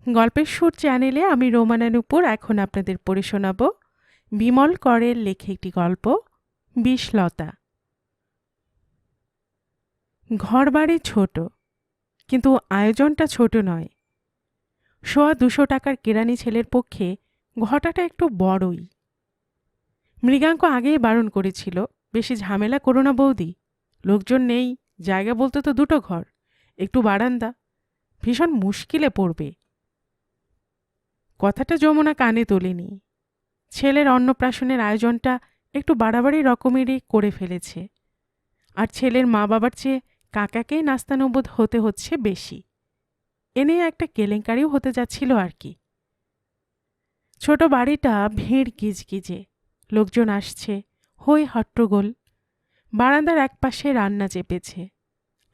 গল্পের সুর চ্যানেলে আমি রোমানা নূপুর এখন আপনাদের পড়ে শোনাব বিমল করের লেখা একটি গল্প বিষলতা। ঘরবাড়ি ছোট, কিন্তু আয়োজনটা ছোট নয়। 200 টাকার কেরানি ছেলের পক্ষে ঘটাটা একটু বড়ই। মৃগাঙ্ক আগেই বারণ করেছিল, বেশি ঝামেলা করো না বৌদি, লোকজন নেই, জায়গা বলতে তো 2টো ঘর, একটু বারান্দা, ভীষণ মুশকিলে পড়বে। কথাটা যমুনা কানে তোলেনি। ছেলের অন্নপ্রাশনের আয়োজনটা একটু বাড়াবাড়ি রকমেরই করে ফেলেছে, আর ছেলের মা বাবার চেয়ে কাকাকেই নাস্তানুবোধ হতে হচ্ছে বেশি। এ নিয়ে একটা কেলেঙ্কারিও হতে যাচ্ছিল আর কি। ছোট বাড়িটা ভিড় গিজগিজে, লোকজন আসছে, হই হট্টগোল। বারান্দার এক পাশে রান্না চেপেছে,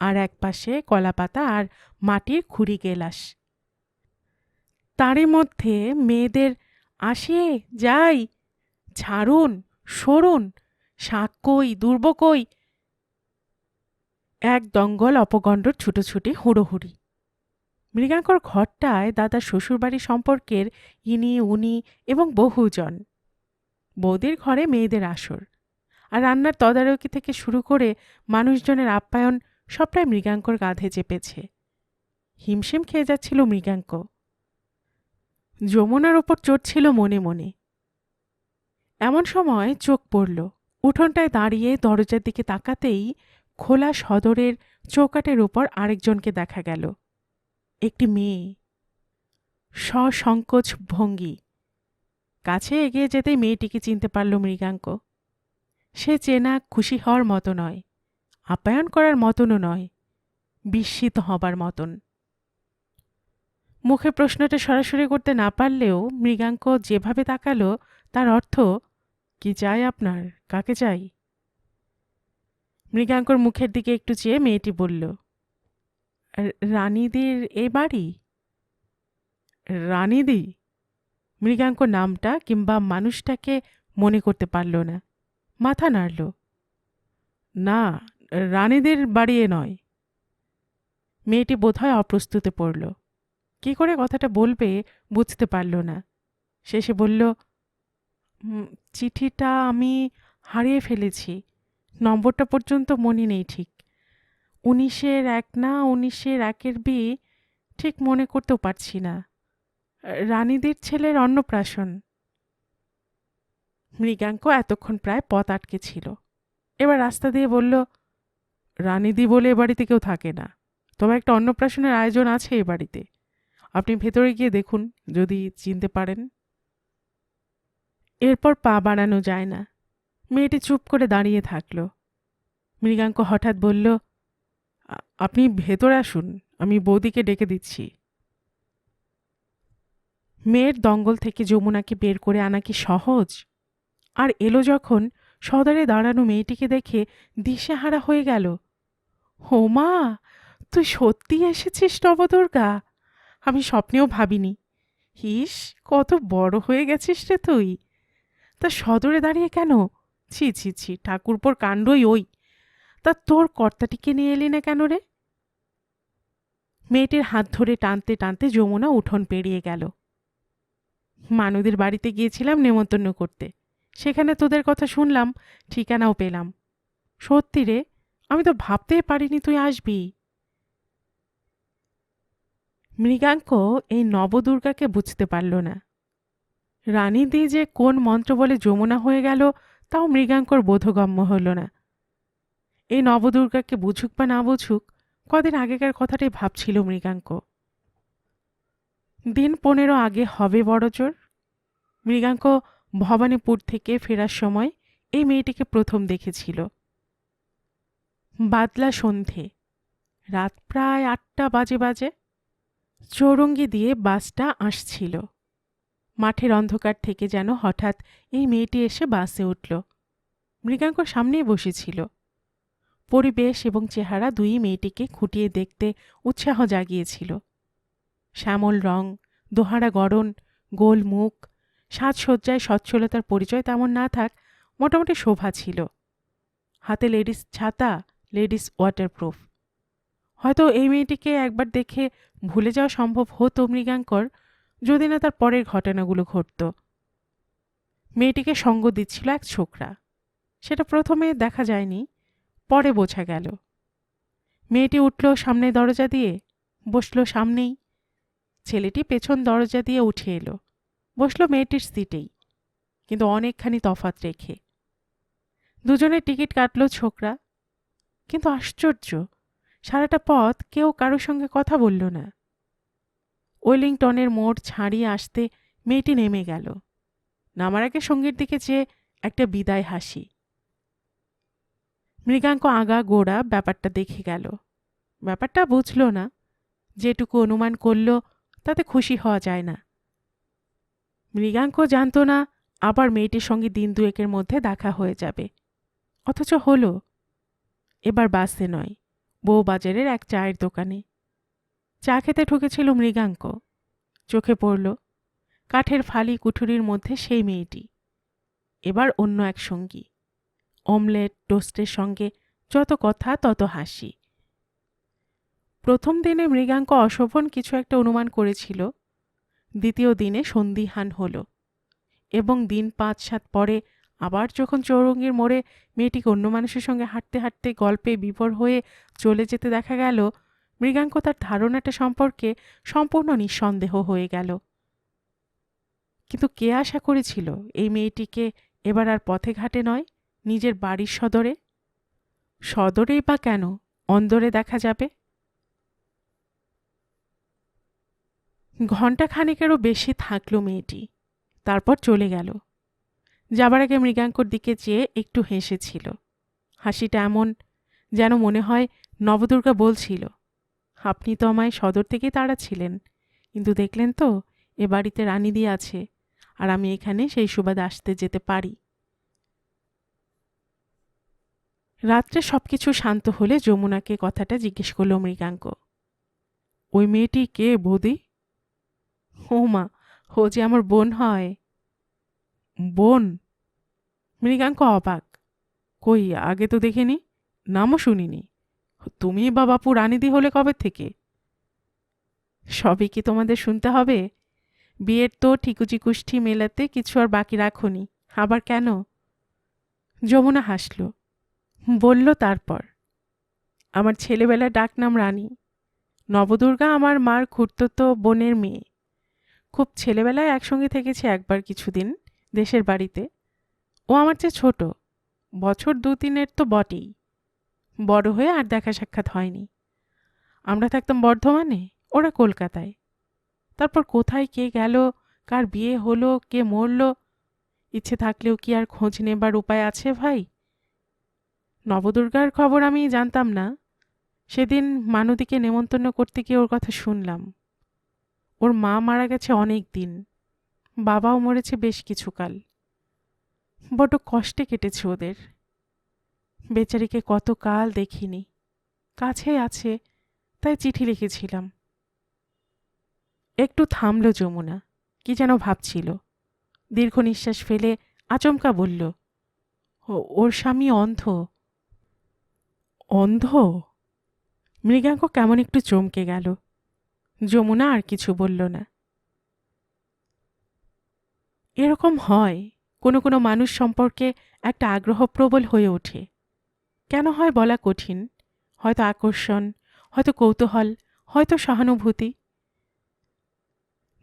আর এক পাশে কলাপাতা আর মাটির খুঁড়ি গেলাস। তারই মধ্যে মেয়েদের আসিয়ে যাই, ছাড়ুন, সরুন, শাক কই, দুর্ব কই, এক দঙ্গল অপগণ্ডর ছুটোছুটি হুড়োহুড়ি। মৃগাঙ্কর ঘরটায় দাদার শ্বশুরবাড়ি সম্পর্কের ইনি উনি এবং বহুজন। বৌদির ঘরে মেয়েদের আসর, আর রান্নার তদারকি থেকে শুরু করে মানুষজনের আপ্যায়ন সবটাই মৃগাঙ্কর কাঁধে চেপেছে। হিমশিম খেয়ে যাচ্ছিল মৃগাঙ্ক। যমুনার ওপর চড়ছিল মনে মনে। এমন সময় চোখ পড়ল, উঠোনটায় দাঁড়িয়ে দরজার দিকে তাকাতেই খোলা সদরের চৌকাটের উপর আরেকজনকে দেখা গেল। একটি মেয়ে, সসংকোচ ভঙ্গি। কাছে এগিয়ে যেতেই মেয়েটিকে চিনতে পারল মৃগাঙ্ক। সে চেনা খুশি হওয়ার মতো নয়, আপ্যায়ন করার মতনও নয়, বিস্মিত হবার মতন। মুখে প্রশ্নটা সরাসরি করতে না পারলেও মৃগাঙ্ক যেভাবে তাকালো তার অর্থ, কি চাই আপনার, কাকে চাই? মৃগাঙ্কর মুখের দিকে একটু চেয়ে মেয়েটি বলল, রানীদের এ বাড়ি? রানীদি? মৃগাঙ্ক নামটা কিংবা মানুষটাকে মনে করতে পারল না, মাথা নাড়ল। না, রানীদের বাড়ি এ নয়। মেয়েটি বোধহয় অপ্রস্তুতে পড়ল, কি করে কথাটা বলবে বুঝতে পারল না। শেষে বলল, চিঠিটা আমি হারিয়ে ফেলেছি, নম্বরটা পর্যন্ত মনে নেই ঠিক। 19-1 না 19-1 বি, ঠিক মনে করতেও পারছি না। রানীদের ছেলের অন্নপ্রাশন। মৃগাঙ্ক এতক্ষণ প্রায় পথ আটকে ছিল। এবার রাস্তা দিয়ে বলল, রানীদি বলে এ বাড়িতে কেউ থাকে না, তবে একটা অন্নপ্রাশনের আয়োজন আছে এ বাড়িতে। আপনি ভেতরে গিয়ে দেখুন, যদি চিনতে পারেন। এরপর পা বাড়ানো যায় না। মেয়েটি চুপ করে দাঁড়িয়ে থাকল। মৃগাঙ্ক হঠাৎ বলল, আপনি ভেতরে আসুন, আমি বৌদিকে ডেকে দিচ্ছি। মেয়ের দঙ্গল থেকে যমুনাকে বের করে আনা কি সহজ? আর এলো যখন, সদরে দাঁড়ানো মেয়েটিকে দেখে দিশেহারা হয়ে গেল। ও মা, তুই সত্যি এসেছিস নবদুর্গা? আমি স্বপ্নেও ভাবিনি। হিস, কত বড় হয়ে গেছিস রে তুই! তা সদরে দাঁড়িয়ে কেন? ছি ছি ছি, ঠাকুরপোর কাণ্ডই ওই। তা তোর কর্তাটিকে নিয়ে এলি না কেন রে? মেয়েটির হাত ধরে টানতে টানতে যমুনা উঠোন পেরিয়ে গেল। মানুদের বাড়িতে গিয়েছিলাম নেমন্তন্ন করতে, সেখানে তোদের কথা শুনলাম, ঠিকানাও পেলাম। সত্যি রে, আমি তো ভাবতেই পারিনি তুই আসবি। মৃগাঙ্ক এই নবদুর্গাকে বুঝতে পারল না। রানীদি যে কোন মন্ত্র বলে যমুনা হয়ে গেল তাও মৃগাঙ্কর বোধগম্য হল না। এই নবদুর্গাকে বুঝুক বা না বুঝুক, কদিন আগেকার কথাটাই ভাবছিল মৃগাঙ্ক। দিন 15 আগে হবে বড়জোর। মৃগাঙ্ক ভবানীপুর থেকে ফেরার সময় এই মেয়েটিকে প্রথম দেখেছিল। বাদলা সন্ধে, রাত প্রায় 8টা বাজে। চৌরঙ্গি দিয়ে বাসটা আসছিল। মাঠের অন্ধকার থেকে যেন হঠাৎ এই মেয়েটি এসে বাসে উঠল। মৃগাঙ্ক সামনেই বসেছিল। পরিবেশ এবং চেহারা দুই মেয়েটিকে খুঁটিয়ে দেখতে উৎসাহ জাগিয়েছিল। শ্যামল রং, দোহারা গড়ন, গোল মুখ, সাজসজ্জায় সচ্ছলতার পরিচয় তেমন না থাক, মোটামুটি শোভা ছিল। হাতে লেডিস ছাতা, লেডিস ওয়াটারপ্রুফ। হয়তো এই মেয়েটিকে একবার দেখে ভুলে যাওয়া সম্ভব হতো মৃগাঙ্কর, যদি না তার পরের ঘটনাগুলো ঘটত। মেয়েটিকে সঙ্গ দিচ্ছিল এক ছোকরা। সেটা প্রথমে দেখা যায়নি, পরে বোঝা গেল। মেয়েটি উঠল সামনে দরজা দিয়ে, বসল সামনেই। ছেলেটি পেছন দরজা দিয়ে উঠে এলো, বসল মেয়েটির সিটেই, কিন্তু অনেকখানি তফাত রেখে। দুজনের টিকিট কাটল ছোকরা, কিন্তু আশ্চর্য, সারাটা পথ কেউ কারোর সঙ্গে কথা বলল না। ওয়েলিংটনের মোড় ছাড়িয়ে আসতে মেয়েটি নেমে গেল। নামার আগে সঙ্গীর দিকে চেয়ে একটা বিদায় হাসি। মৃগাঙ্ক আগা গোড়া ব্যাপারটা দেখে গেল। ব্যাপারটা বুঝল না, যেটুকু অনুমান করল তাতে খুশি হওয়া যায় না। মৃগাঙ্ক জানত না আবার মেয়েটির সঙ্গে দিন দুয়েকের মধ্যে দেখা হয়ে যাবে, অথচ হল। এবার বাসে নয়, বউবাজারের এক চায়ের দোকানে। চা খেতে ঢুকেছিল মৃগাঙ্ক। চোখে পড়ল কাঠের ফালি কুঠুরির মধ্যে সেই মেয়েটি। এবার অন্য এক সঙ্গী। অমলেট টোস্টের সঙ্গে যত কথা তত হাসি। প্রথম দিনে মৃগাঙ্ক অশোভন কিছু একটা অনুমান করেছিল। দ্বিতীয় দিনে সন্দিহান হল, এবং দিন ৫-৭ পরে আবার যখন চৌরঙ্গীর মোড়ে মেয়েটিকে অন্য মানুষের সঙ্গে হাঁটতে হাঁটতে গল্পে বিভোর হয়ে চলে যেতে দেখা গেল, মৃগাঙ্ক তার ধারণাটা সম্পর্কে সম্পূর্ণ নিঃসন্দেহ হয়ে গেল। কিন্তু কে আশা করেছিল এই মেয়েটিকে এবার আর পথে ঘাটে নয়, নিজের বাড়ির সদরে? সদরেই বা কেন, অন্দরে দেখা যাবে। ঘণ্টা খানেকেরও বেশি থাকল মেয়েটি, তারপর চলে গেল। যাবার আগে মৃগাঙ্কর দিকে চেয়ে একটু হেসেছিল। হাসিটা এমন যেন মনে হয় নবদুর্গা বলছিল, আপনি তো আমায় সদর থেকেই তাড়াচ্ছিলেন, কিন্তু দেখলেন তো এ বাড়িতে রানীদি আছে, আর আমি এখানে সেই সুবাদে আসতে যেতে পারি। রাত্রে সবকিছু শান্ত হলে যমুনাকে কথাটা জিজ্ঞেস করল মৃগাঙ্ক। ওই মেয়েটি কে বৌদি? ও মা, ও যে আমার বোন হয়। বোন? মৃগাঙ্ক অবাক। কই, আগে তো দেখিনি, নামও শুনিনি। তুমি বা বাপু রানীদি হলে কবে থেকে? সবই কি তোমাদের শুনতে হবে? বিয়ের তো ঠিকুজি কুষ্ঠি মেলাতে কিছু আর বাকি রাখনি, আবার কেন? যমুনা হাসল, বলল তারপর, আমার ছেলেবেলার ডাকনাম রানী। নবদুর্গা আমার মার খুড়তুতো বোনের মেয়ে। খুব ছেলেবেলায় একসঙ্গে থেকেছি একবার কিছুদিন দেশের বাড়িতে। ও আমার চেয়ে ছোট, বছর ২-৩ তো বটেই। বড় হয়ে আর দেখা সাক্ষাৎ হয়নি। আমরা থাকতাম বর্ধমানে, ওরা কলকাতায়। তারপর কোথায় কে গেল, কার বিয়ে হলো, কে মরল, ইচ্ছে থাকলেও কি আর খোঁজ নেবার উপায় আছে ভাই? নবদুর্গার খবর আমি জানতাম না। সেদিন মানুদিকে নেমন্তন্ন করতে গিয়ে ওর কথা শুনলাম। ওর মা মারা গেছে অনেক দিন, বাবাও মরেছে বেশ কিছুকাল। বড্ড কষ্টে কেটেছে ওদের। বেচারিকে কতকাল দেখিনি, কাছে আছে তাই চিঠি লিখেছিলাম। একটু থামল যমুনা, কি যেন ভাবছিল। দীর্ঘ নিঃশ্বাস ফেলে আচমকা বলল, ওর স্বামী অন্ধ। অন্ধ? মৃগাঙ্ক কেমন একটু চমকে গেল। যমুনা আর কিছু বলল না। এরকম হয়, কোনো কোনো মানুষ সম্পর্কে একটা আগ্রহ প্রবল হয়ে ওঠে। কেন হয় বলা কঠিন। হয়তো আকর্ষণ, হয়তো কৌতূহল, হয়তো সহানুভূতি।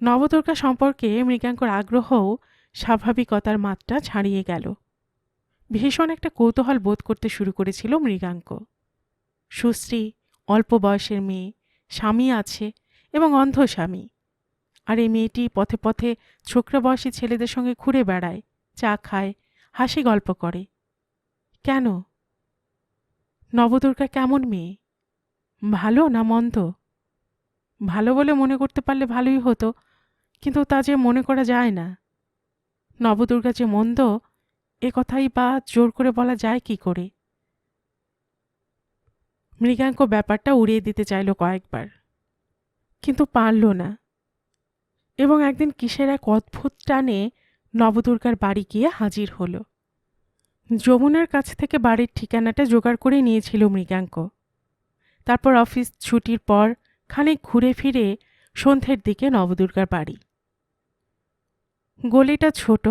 নবদুর্গা সম্পর্কে মৃগাঙ্কর আগ্রহও স্বাভাবিকতার মাত্রা ছাড়িয়ে গেল। ভীষণ একটা কৌতূহল বোধ করতে শুরু করেছিল মৃগাঙ্ক। সুশ্রী, অল্প বয়সের মেয়ে, স্বামী আছে এবং অন্ধ স্বামী। আর এই মেয়েটি পথে পথে ছোকরা বয়সী ছেলেদের সঙ্গে ঘুরে বেড়ায়, চা খায়, হাসি গল্প করে। কেন? নবদুর্গা কেমন মেয়ে? ভালো না মন্দ? ভালো বলে মনে করতে পারলে ভালোই হতো, কিন্তু তা যে মনে করা যায় না। নবদুর্গা যে মন্দ, এ কথাই বা জোর করে বলা যায় কি করে? মৃগাঙ্ক ব্যাপারটা উড়িয়ে দিতে চাইল কয়েকবার, কিন্তু পারল না। এবং একদিন কিসের এক অদ্ভুত টানে নবদুর্গার বাড়ি গিয়ে হাজির হল। যমুনার কাছ থেকে বাড়ির ঠিকানাটা জোগাড় করে নিয়েছিল মৃগাঙ্ক। তারপর অফিস ছুটির পর খানিক ঘুরে ফিরে সন্ধ্যের দিকে নবদুর্গার বাড়ি। গলিটা ছোট,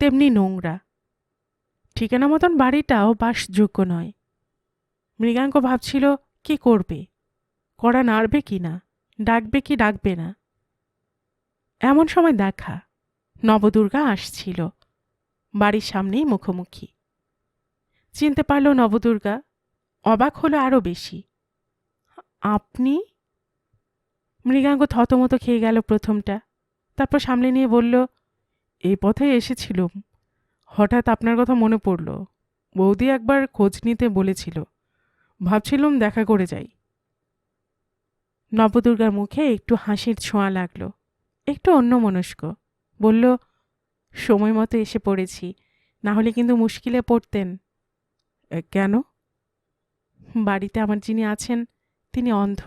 তেমনি নোংরা। ঠিকানা মতন বাড়িটাও বাসযোগ্য নয়। মৃগাঙ্ক ভাবছিল কি করবে, কড়া নাড়বে কি না, ডাকবে কি ডাকবে না। এমন সময় দেখা, নবদুর্গা আসছিল, বাড়ির সামনেই মুখোমুখি। চিনতে পারল নবদুর্গা, অবাক হলো আরও বেশি। আপনি? মৃগাঙ্ক থতমত খেয়ে গেল প্রথমটা, তারপর সামনে নিয়ে বলল, এই পথে এসেছিলুম, হঠাৎ আপনার কথা মনে পড়ল। বৌদি একবার খোঁজ নিতে বলেছিল, ভাবছিলুম দেখা করে যাই। নবদুর্গার মুখে একটু হাসির ছোঁয়া লাগল, একটু অন্যমনস্ক। বলল, সময় মতো এসে পড়েছি, না হলে কিন্তু মুশকিলে পড়তেন। কেন? বাড়িতে আমার যিনি আছেন তিনি অন্ধ,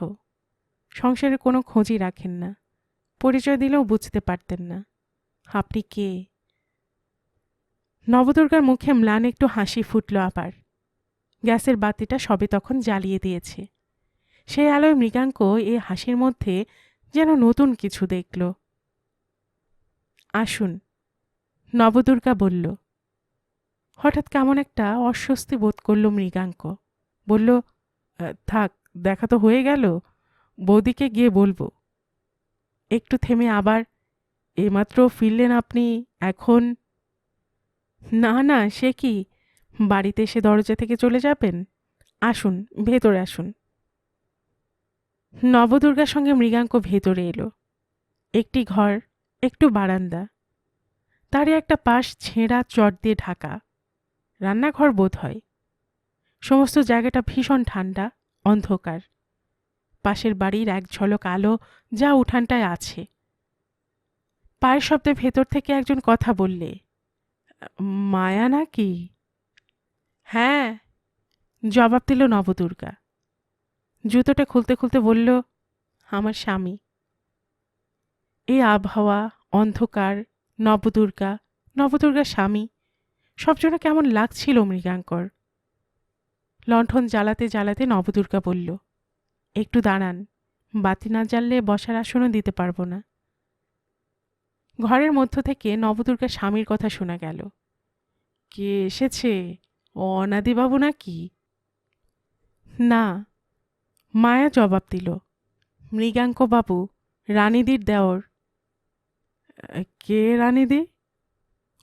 সংসারের কোনো খোঁজই রাখেন না, পরিচয় দিলেও বুঝতে পারতেন না। আপনি কে? নবদুর্গার মুখে ম্লান একটু হাসি ফুটল আবার। গ্যাসের বাতিটা সবে তখন জ্বালিয়ে দিয়েছে। সেই আলোয় মৃগাঙ্ক এ হাসির মধ্যে যেন নতুন কিছু দেখল। আসুন, নবদুর্গা বলল। হঠাৎ কেমন একটা অস্বস্তি বোধ করল মৃগাঙ্ক। বলল, থাক, দেখা তো হয়ে গেল, বৌদিকে গিয়ে বলবো। একটু থেমে আবার, এইমাত্র ফিরলেন আপনি, এখন? না না, সে কি, বাড়িতে এসে দরজা থেকে চলে যাবেন? আসুন, ভেতরে আসুন। নবদুর্গার সঙ্গে মৃগাঙ্ক ভেতরে এলো। একটি ঘর, একটু বারান্দা, তারই একটা পাশ ছেঁড়া চট দিয়ে ঢাকা, রান্নাঘর বোধ হয়। সমস্ত জায়গাটা ভীষণ ঠান্ডা, অন্ধকার। পাশের বাড়ির এক ঝলক আলো যা উঠানটায় আছে। পায়ের শব্দে ভেতর থেকে একজন কথা বললে, মায়া নাকি? হ্যাঁ, জবাব দিল নবদুর্গা। জুতোটা খুলতে খুলতে বলল, আমার স্বামী। এই আবহাওয়া, অন্ধকার, নবদুর্গা, নবদুর্গার স্বামী, সব জন্য কেমন লাগছিল মৃগাঙ্কর। লণ্ঠন জ্বালাতে জ্বালাতে নবদুর্গা বলল, একটু দাঁড়ান, বাতি না জ্বাললে বসার আসনও দিতে পারবো না। ঘরের মধ্য থেকে নবদুর্গার স্বামীর কথা শোনা গেল। কে এসেছে, অনাদিবাবু নাকি? না, মায়া জবাব দিল, মৃগাঙ্কবাবু, রানীদির দেওর। কে রানীদি?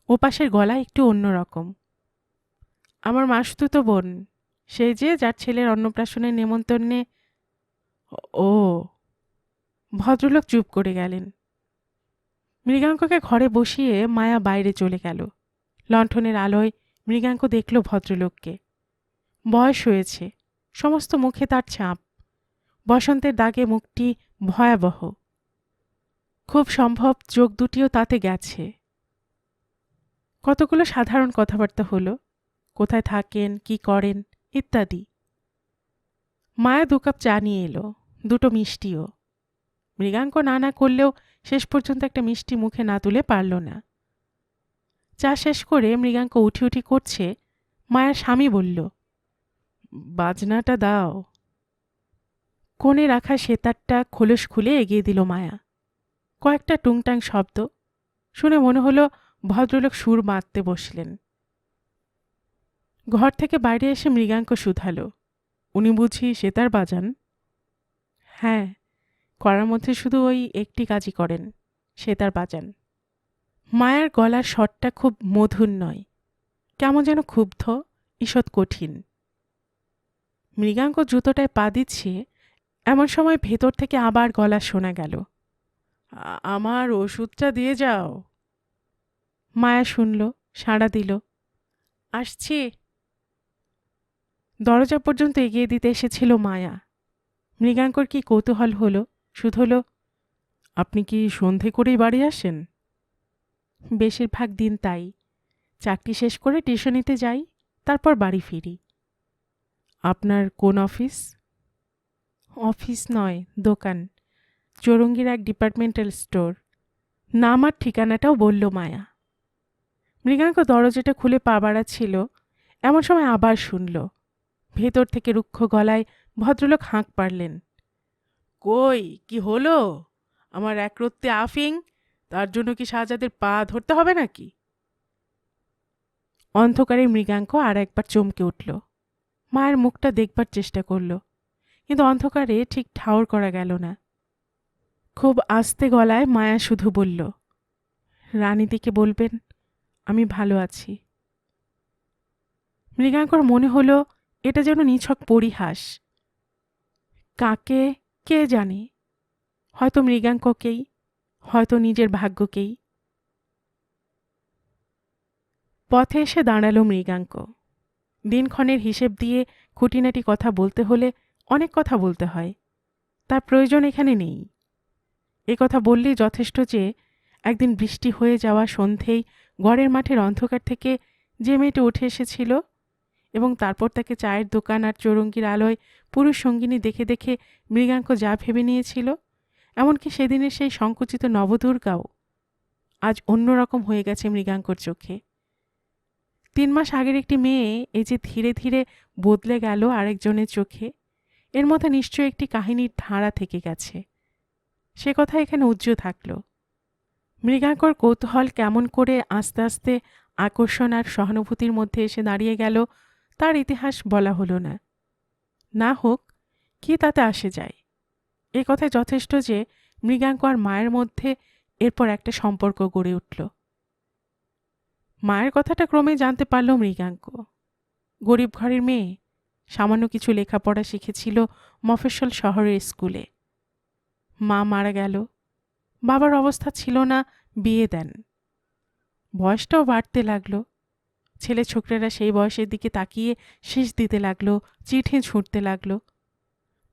ওপাশের গলা একটু অন্যরকম। আমার মাসতুতো বোন, সেই যে যার ছেলের অন্নপ্রাশনের নেমন্তন্নে। ও। ভদ্রলোক চুপ করে গেলেন। মৃগাঙ্ককে ঘরে বসিয়ে মায়া বাইরে চলে গেল। লণ্ঠনের আলোয় মৃগাঙ্ক দেখল ভদ্রলোককে। বয়স হয়েছে, সমস্ত মুখে তার ছাপ, বসন্তের দাগে মুখটি ভয়াবহ। খুব সম্ভব চোখ দুটিও তাতে গেছে। কতগুলো সাধারণ কথাবার্তা হলো, কোথায় থাকেন, কি করেন ইত্যাদি। মায়া 2 কাপ চা নিয়ে এলো, 2টো মিষ্টিও। মৃগাঙ্ক না না করলেও শেষ পর্যন্ত একটা মিষ্টি মুখে না তুলে পারল না। চা শেষ করে মৃগাঙ্ক উঠি উঠি করছে, মায়ার স্বামী বলল, বাজনাটা দাও। কোণে রাখা সেতারটা খোলস খুলে এগিয়ে দিল মায়া। কয়েকটা টুংটাং শব্দ শুনে মনে হলো ভদ্রলোক সুর বাঁধতে বসলেন। ঘর থেকে বাইরে এসে মৃগাঙ্ক শুধালো, উনি বুঝি সেতার বাজান? হ্যাঁ, করার মধ্যে শুধু ওই একটি কাজই করেন, সেতার বাজান। মায়ার গলার স্বরটা খুব মধুর নয়, কেমন যেন ক্ষুব্ধ, ঈষৎ কঠিন। মৃগাঙ্ক জুতোটায় পা দিচ্ছে, এমন সময় ভেতর থেকে আবার গলা শোনা গেল, আমার ওষুধটা দিয়ে যাও। মায়া শুনল, সাড়া দিল, আসছি। দরজা পর্যন্ত এগিয়ে দিতে এসেছিল মায়া। মৃগাঙ্কর কি কৌতূহল হলো, শুধল, আপনি কি সন্ধে করেই বাড়ি আসেন? বেশিরভাগ দিন তাই। চাকরি শেষ করে টিউশনিতে যাই, তারপর বাড়ি ফিরি। আপনার কোন অফিস? অফিস নয়, দোকান, চৌরঙ্গীর এক ডিপার্টমেন্টাল স্টোর। নাম আর ঠিকানাটাও বলল মায়া। মৃগাঙ্ক দরজাটা খুলে পা বাড়াচ্ছিল, এমন সময় আবার শুনল, ভেতর থেকে রুক্ষ গলায় ভদ্রলোক হাঁক পারলেন। কই, কি হলো? আমার একরত্তি আফিং, তার জন্য কি শাহজাদের পা ধরতে হবে নাকি? অন্ধকারে মৃগাঙ্ক আর একবার চমকে উঠল। মায়ের মুখটা দেখবার চেষ্টা করল, কিন্তু অন্ধকারে ঠিক ঠাউর করা গেল না। খুব আস্তে গলায় মায়া শুধু বলল, রানীদিকে বলবেন আমি ভালো আছি। মৃগাঙ্কর মনে হলো এটা যেন নিছক পরিহাস। কাকে কে জানে, হয়তো মৃগাঙ্ককেই, হয়তো নিজের ভাগ্যকেই। পথে এসে দাঁড়ালো মৃগাঙ্ক। দিনক্ষণের হিসেব দিয়ে খুঁটিনাটি কথা বলতে হলে অনেক কথা বলতে হয়, তার প্রয়োজন এখানে নেই। এ কথা বললেই যথেষ্ট যে একদিন বৃষ্টি হয়ে যাওয়া সন্ধেই ঘরের মাঠের অন্ধকার থেকে যে মেয়েটি উঠে এসেছিল এবং তারপর তাকে চায়ের দোকান আর চৌরঙ্গির আলোয় পুরুষ সঙ্গিনী দেখে দেখে মৃগাঙ্ক যা ভেবে নিয়েছিল, এমনকি সেদিনের সেই সংকুচিত নবদুর্গাও আজ অন্যরকম হয়ে গেছে মৃগাঙ্কর চোখে। 3 মাস আগের একটি মেয়ে এই যে ধীরে ধীরে বদলে গেল আরেকজনের চোখে, এর মধ্যে নিশ্চয়ই একটি কাহিনীর ধারা থেকে গেছে। সে কথা এখানে উজ্জ্ব থাকল। মৃগাঙ্কর কৌতূহল কেমন করে আস্তে আস্তে আকর্ষণ আর সহানুভূতির মধ্যে এসে দাঁড়িয়ে গেল তার ইতিহাস বলা হলো না। না হোক, কি তাতে আসে যায়। এ কথায় যথেষ্ট যে মৃগাঙ্ক আর মায়ের মধ্যে এরপর একটা সম্পর্ক গড়ে উঠল। মায়ের কথাটা ক্রমে জানতে পারল মৃগাঙ্ক। গরিব ঘরের মেয়ে, সামান্য কিছু লেখাপড়া শিখেছিল মফস্বল শহরের স্কুলে। মা মারা গেল, বাবার অবস্থা ছিল না, বিয়ে দেন। বয়সটাও বাড়তে লাগলো। ছেলে ছোকরেরা সেই বয়সের দিকে তাকিয়ে শীষ দিতে লাগলো, চিঠি ছুঁড়তে লাগলো।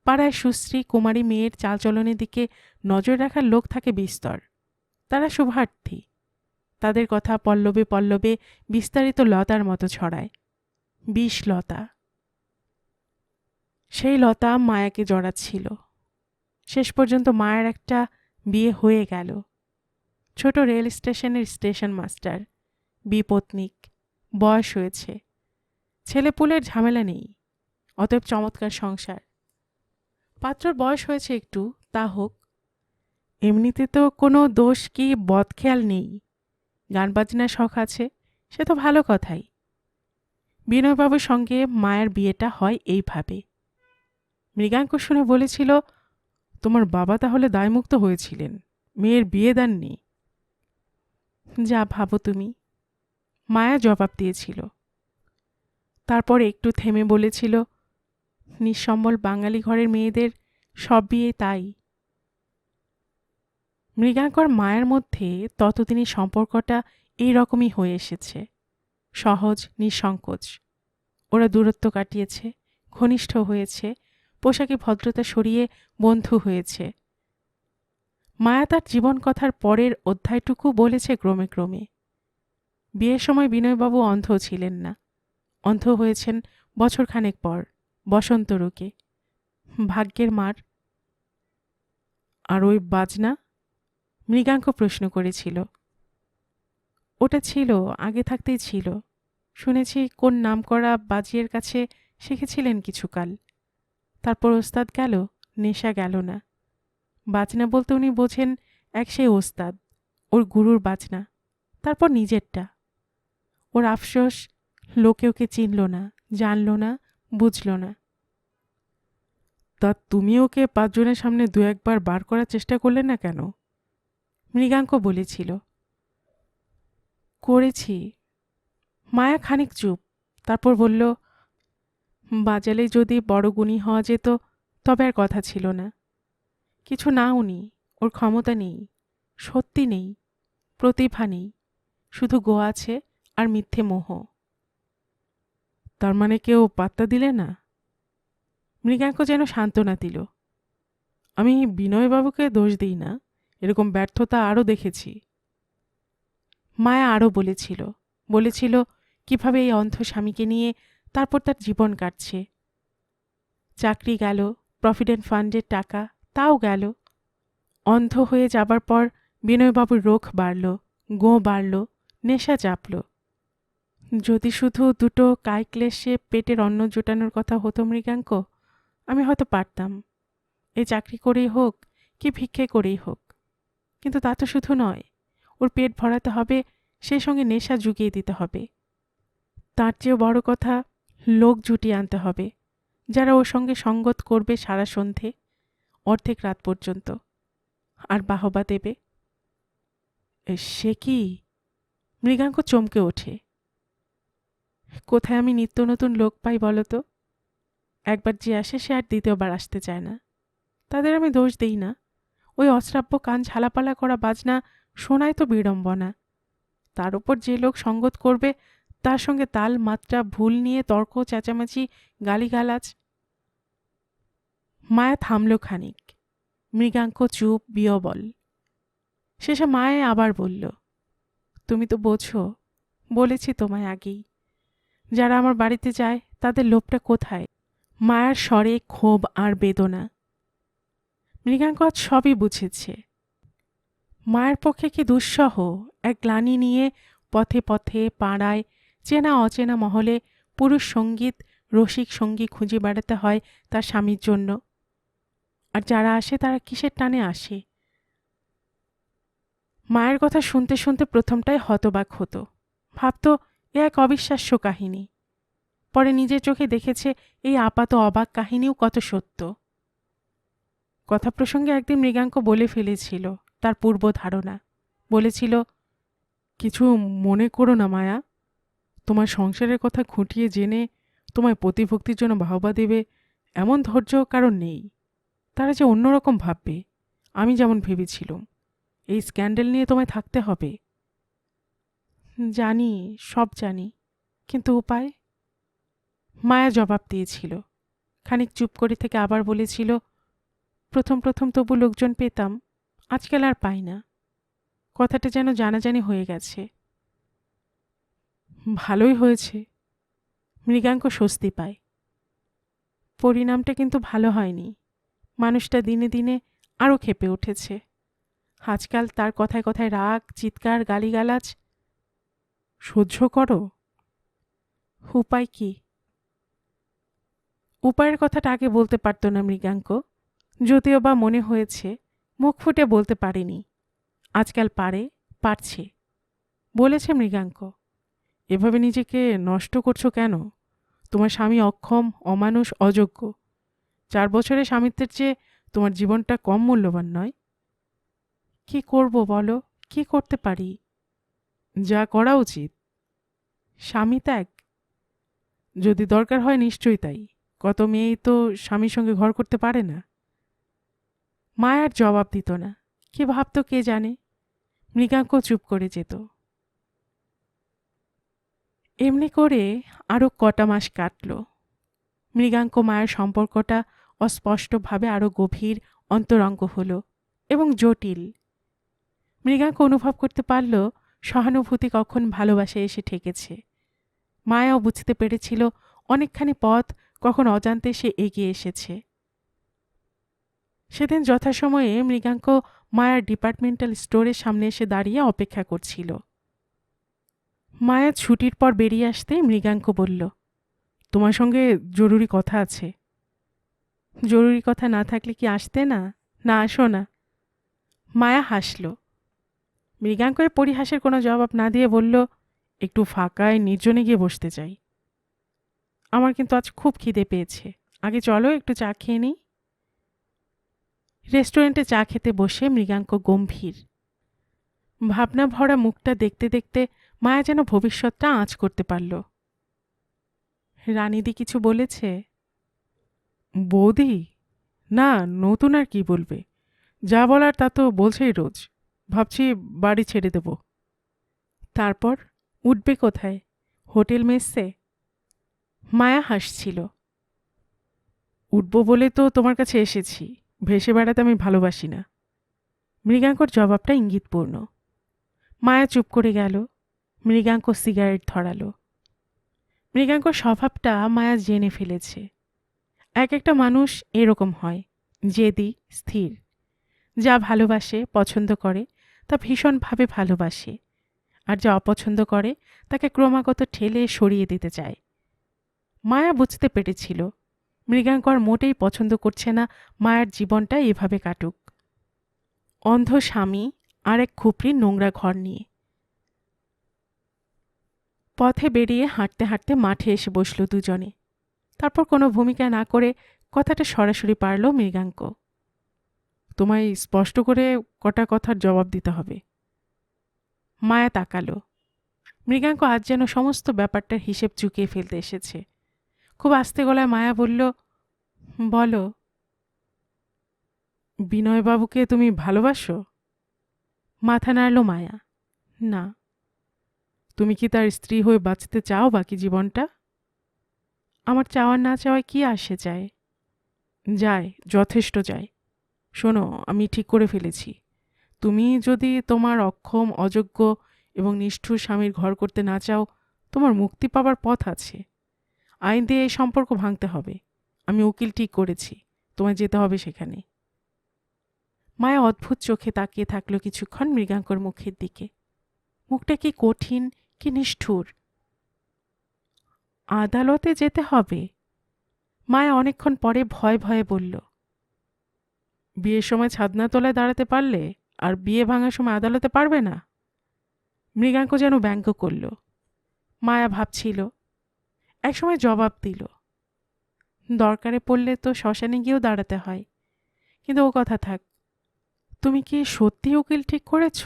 পাড়ায় সুশ্রী কুমারী মেয়ের চালচলনের দিকে নজর রাখার লোক থাকে বিস্তর। তারা শুভার্থী, তাদের কথা পল্লবে পল্লবে বিস্তারিত লতার মতো ছড়ায়। বিষ লতা। সেই লতা মায়াকে জড়াচ্ছিল। শেষ পর্যন্ত মায়ের একটা বিয়ে হয়ে গেল। ছোট রেল স্টেশনের স্টেশন মাস্টার, বিপত্নিক, বয়স হয়েছে, ছেলেপুলের ঝামেলা নেই, অতএব চমৎকার সংসার। পাত্রর বয়স হয়েছে একটু, তা হোক। এমনিতে তো কোনো দোষ কি বদখেয়াল নেই, গান বাজনার শখ আছে, সে তো ভালো কথাই। বিনয়বাবুর সঙ্গে মায়ের বিয়েটা হয় এইভাবে। মৃগাঙ্ক শুনে বলেছিল, তোমার বাবা তাহলে দায়মুক্ত হয়েছিলেন, মেয়ের বিয়ে দেননি? যা ভাবো তুমি, মায়া জবাব দিয়েছিল। তারপর একটু থেমে বলেছিল, নিঃসম্বল বাঙালি ঘরের মেয়েদের সব বিয়ে তাই। মৃগাঙ্কর মায়ের মধ্যে ততদিনই সম্পর্কটা এই রকমই হয়ে এসেছে, সহজ নিঃসংকোচ। ওরা দূরত্ব কাটিয়েছে, ঘনিষ্ঠ হয়েছে, পোশাকে ভদ্রতা সরিয়ে বন্ধু হয়েছে। মায়া তার জীবন কথার পরের অধ্যায়টুকু বলেছে ক্রমে ক্রমে। বিয়ের সময় বিনয়বাবু অন্ধ ছিলেন না, অন্ধ হয়েছেন বছরখানেক পর, বসন্ত রোগে। ভাগ্যের মার। আর ওই বাজনা? মৃগাঙ্ক প্রশ্ন করেছিল। ওটা ছিল, আগে থাকতেই ছিল। শুনেছি কোন নামকরা বাজিয়ের কাছে শিখেছিলেন কিছুকাল। তারপর ওস্তাদ গেল, নেশা গেল না। বাজনা বলতে উনি বোঝেন এক সেই ওস্তাদ, ওর গুরুর বাজনা, তারপর নিজেরটা। ওর আফসোস, লোকে ওকে চিনল না, জানল না, বুঝল না। তা তুমি ওকে 5 জনের সামনে 2-1 বার বার করার চেষ্টা করলে না কেন? মৃগাঙ্ক বলেছিল। করেছি। মায়া খানিক চুপ, তারপর বলল, বাজালে যদি বড় গুণী হওয়া যেত তবে আর কথা ছিল না। কিছু না উনি, ওর ক্ষমতা নেই, সত্যি নেই, প্রতিভা নেই, শুধু গো আছে আর মিথ্যে মোহ। তার মানে কেউ পাত্তা দিলে না? মৃগাঙ্ক যেন সান্ত্বনা দিল। আমি বিনয়বাবুকে দোষ দিই না, এরকম ব্যর্থতা আরও দেখেছি। মায়া আরও বলেছিল কিভাবে এই অন্ধ স্বামীকে নিয়ে তারপর তার জীবন কাটছে। চাকরি গেল, প্রভিডেন্ট ফান্ডের টাকা তাও গেল। অন্ধ হয়ে যাবার পর বিনয়বাবুর রোখ বাড়ল, গো বাড়ল, নেশা চাপল। যদি শুধু দুটো কায়ক্লেশে পেটের অন্ন জোটানোর কথা হতো মৃগাঙ্ক, আমি হয়তো পারতাম, এই চাকরি করেই হোক কি ভিক্ষে করেই হোক। কিন্তু তা তো শুধু নয়, ওর পেট ভরাতে হবে, সেই সঙ্গে নেশা জুগিয়ে দিতে হবে। তার চেয়েও বড় কথা, লোক জুটিয়ে আনতে হবে যারা ওর সঙ্গে সঙ্গত করবে সারা সন্ধে, অর্ধেক রাত পর্যন্ত, আর বাহবা দেবে। সে কি? মৃগাঙ্ক চমকে ওঠে। কোথায় আমি নিত্য নতুন লোক পাই বলো তো? একবার যে আসে সে আর দ্বিতীয়বার আসতে চায় না। তাদের আমি দোষ দেই না, ওই অশ্রাব্য কান ঝালাপালা করা বাজনা শোনায় তো বিড়ম্বনা। তার উপর যে লোক সঙ্গত করবে তার সঙ্গে তাল মাত্রা ভুল নিয়ে তর্ক চেঁচামেচি গালিগালাজ। মায়া থামল খানিক। মৃগাঙ্ক চুপ বিয়বল। শেষে মায়ে আবার বলল, তুমি তো বোঝো, বলেছি তোমায় আগেই, যারা আমার বাড়িতে যায় তাদের লোভটা কোথায়। মায়ার স্বরে ক্ষোভ আর বেদনা। মৃগাঙ্ক আজ সবই বুঝেছে। মায়ের পক্ষে কি দুঃসহ এক গ্লানি নিয়ে পথে পথে পাড়ায় চেনা অচেনা মহলে পুরুষ সঙ্গীত রসিক সঙ্গী খুঁজে বেড়াতে হয় তার স্বামীর জন্য। আর যারা আসে তারা কিসের টানে আসে? মায়ের কথা শুনতে শুনতে প্রথমটাই হতবাক হতো, ভাবত এ এক অবিশ্বাস্য কাহিনী। পরে নিজের চোখে দেখেছে এই আপাত অবাক কাহিনীও কত সত্য। কথা প্রসঙ্গে একদিন মৃগাঙ্ক বলে ফেলেছিল তার পূর্ব ধারণা। বলেছিল, কিছু মনে করো না মায়া, তোমার সংসারের কথা খুঁটিয়ে জেনে তোমায় প্রতিভক্তির জন্য বাহবা দেবে এমন ধৈর্য কারণ নেই। তারা যে অন্যরকম ভাববে, আমি যেমন ভেবেছিলাম। এই স্ক্যান্ডেল নিয়ে তোমায় থাকতে হবে। জানি, সব জানি, কিন্তু উপায়? মায়া জবাব দিয়েছিল। খানিক চুপ করে থেকে আবার বলেছিল, প্রথম প্রথম তবু লোকজন পেতাম, আজকাল আর পাই না। কথাটা যেন জানাজানি হয়ে গেছে। ভালোই হয়েছে। মৃগাঙ্ক স্বস্তি পায়। পরিণামটা কিন্তু ভালো হয়নি। মানুষটা দিনে দিনে আরও ক্ষেপে উঠেছে। আজকাল তার কথায় কথায় রাগ, চিৎকার, গালিগালাজ। সহ্য করো। উপায় কি? উপায়ের কথাটা আগে বলতে পারত না মৃগাঙ্ক, যদিও বা মনে হয়েছে মুখ ফুটে বলতে পারেনি। আজকাল পারছে। বলেছে মৃগাঙ্ক, এভাবে নিজেকে নষ্ট করছো কেন? তোমার স্বামী অক্ষম, অমানুষ, অযোগ্য। 4 বছরের স্বামিত্বের চেয়ে তোমার জীবনটা কম মূল্যবান নয়। কি করব বলো? কি করতে পারি? যা করা উচিত। স্বামী ত্যাগ? যদি দরকার হয় নিশ্চয়ই তাই। কত মেয়েই তো স্বামীর সঙ্গে ঘর করতে পারে না। মায়ার জবাব দিত না। কি ভাবত কে জানে। মৃগাঙ্ক চুপ করে যেত। এমনি করে আরও কটা মাস কাটল। মৃগাঙ্ক মায়ের সম্পর্কটা অস্পষ্টভাবে আরও গভীর, অন্তরঙ্গ হল এবং জটিল। মৃগাঙ্ক অনুভব করতে পারল সহানুভূতি কখন ভালোবাসে এসে ঠেকেছে। মায়াও বুঝতে পেরেছিল অনেকখানি পথ কখন অজান্তে সে এগিয়ে এসেছে। সেদিন যথাসময়ে মৃগাঙ্ক মায়ার ডিপার্টমেন্টাল স্টোরের সামনে এসে দাঁড়িয়ে অপেক্ষা করছিল। মায়া ছুটির পর বেরিয়ে আসতেই মৃগাঙ্ক বলল, তোমার সঙ্গে জরুরি কথা আছে। জরুরি কথা না থাকলে কি আসতে না? না আসো না। মায়া হাসল। মৃগাঙ্ক এর পরিহাসের কোনো জবাব না দিয়ে বলল, একটু ফাঁকায় নির্জনে গিয়ে বসতে চাই। আমার কিন্তু আজ খুব খিদে পেয়েছে, আগে চলো একটু চা খেয়ে নিই। রেস্টুরেন্টে চা খেতে বসে মৃগাঙ্ক গম্ভীর। ভাবনা ভরা মুখটা দেখতে দেখতে মায়া যেন ভবিষ্যৎটা আঁচ করতে পারল। রানীদি কিছু বলেছে? বৌদি? না, নতুন আর কি বলবে, যা বলার তা তো বলছেই রোজ। ভাবছি বাড়ি ছেড়ে দেব। তারপর উঠবে কোথায়? হোটেল মেসে? মায়া হাসছিল। উঠব বলে তো তোমার কাছে এসেছি, ভেসে বেড়াতে আমি ভালোবাসি না। মৃগাঙ্কর জবাবটা ইঙ্গিতপূর্ণ। মায়া চুপ করে গেল। মৃগাঙ্ক সিগারেট ধরালো। মৃগাঙ্কর স্বভাবটা মায়া জেনে ফেলেছে। এক একটা মানুষ এরকম হয়, জেদি, স্থির। যা ভালোবাসে, পছন্দ করে তা ভীষণভাবে ভালোবাসে, আর যা অপছন্দ করে তাকে ক্রমাগত ঠেলে সরিয়ে দিতে চায়। মায়া বুঝতে পেরেছিল মৃগাঙ্ক আর মোটেই পছন্দ করছে না মায়ার জীবনটা এভাবে কাটুক। অন্ধ স্বামী আর এক খুপড়ির নোংরা ঘর নিয়ে। পথে বেরিয়ে হাঁটতে হাঁটতে মাঠে এসে বসল দুজনে। তারপর কোনো ভূমিকা না করে কথাটা সরাসরি পারল মৃগাঙ্ক। তোমায় স্পষ্ট করে কটা কথার জবাব দিতে হবে। মায়া তাকালো। মৃগাঙ্ক আজ যেন সমস্ত ব্যাপারটার হিসেব চুকিয়ে ফেলতে এসেছে। খুব আস্তে গলায় মায়া বলল, বলো। বিনয়বাবুকে তুমি ভালোবাসো? মাথা নাড়ল মায়া। না। তুমি কি তার স্ত্রী হয়ে বাঁচতে চাও বাকি জীবনটা? আমার চাওয়ার না চাওয়ায় কি আসে যায়? যায়, যথেষ্ট যায়। শোনো, আমি ঠিক করে ফেলেছি। তুমি যদি তোমার অক্ষম, অযোগ্য এবং নিষ্ঠুর স্বামীর ঘর করতে না চাও, তোমার মুক্তি পাবার পথ আছে। আইন দিয়ে এই সম্পর্ক ভাঙতে হবে। আমি উকিল ঠিক করেছি, তোমায় যেতে হবে সেখানে। মায়া অদ্ভুত চোখে তাকিয়ে থাকলো কিছুক্ষণ মৃগাঙ্কর মুখের দিকে। মুখটা কি কঠিন, কি নিষ্ঠুর। আদালতে যেতে হবে? মায়া অনেকক্ষণ পরে ভয়ে ভয়ে বলল, বিয়ের সময় ছাদনা তলায় দাঁড়াতে পারলে আর বিয়ে ভাঙার সময় আদালতে পারবে না? মৃগাঙ্ক যেন ব্যঙ্গ করল। মায়া ভাবছিল, একসময় জবাব দিল, দরকারে পড়লে তো শ্মশানে গিয়েও দাঁড়াতে হয়। কিন্তু ও কথা থাক। তুমি কি সত্যি উকিল ঠিক করেছ?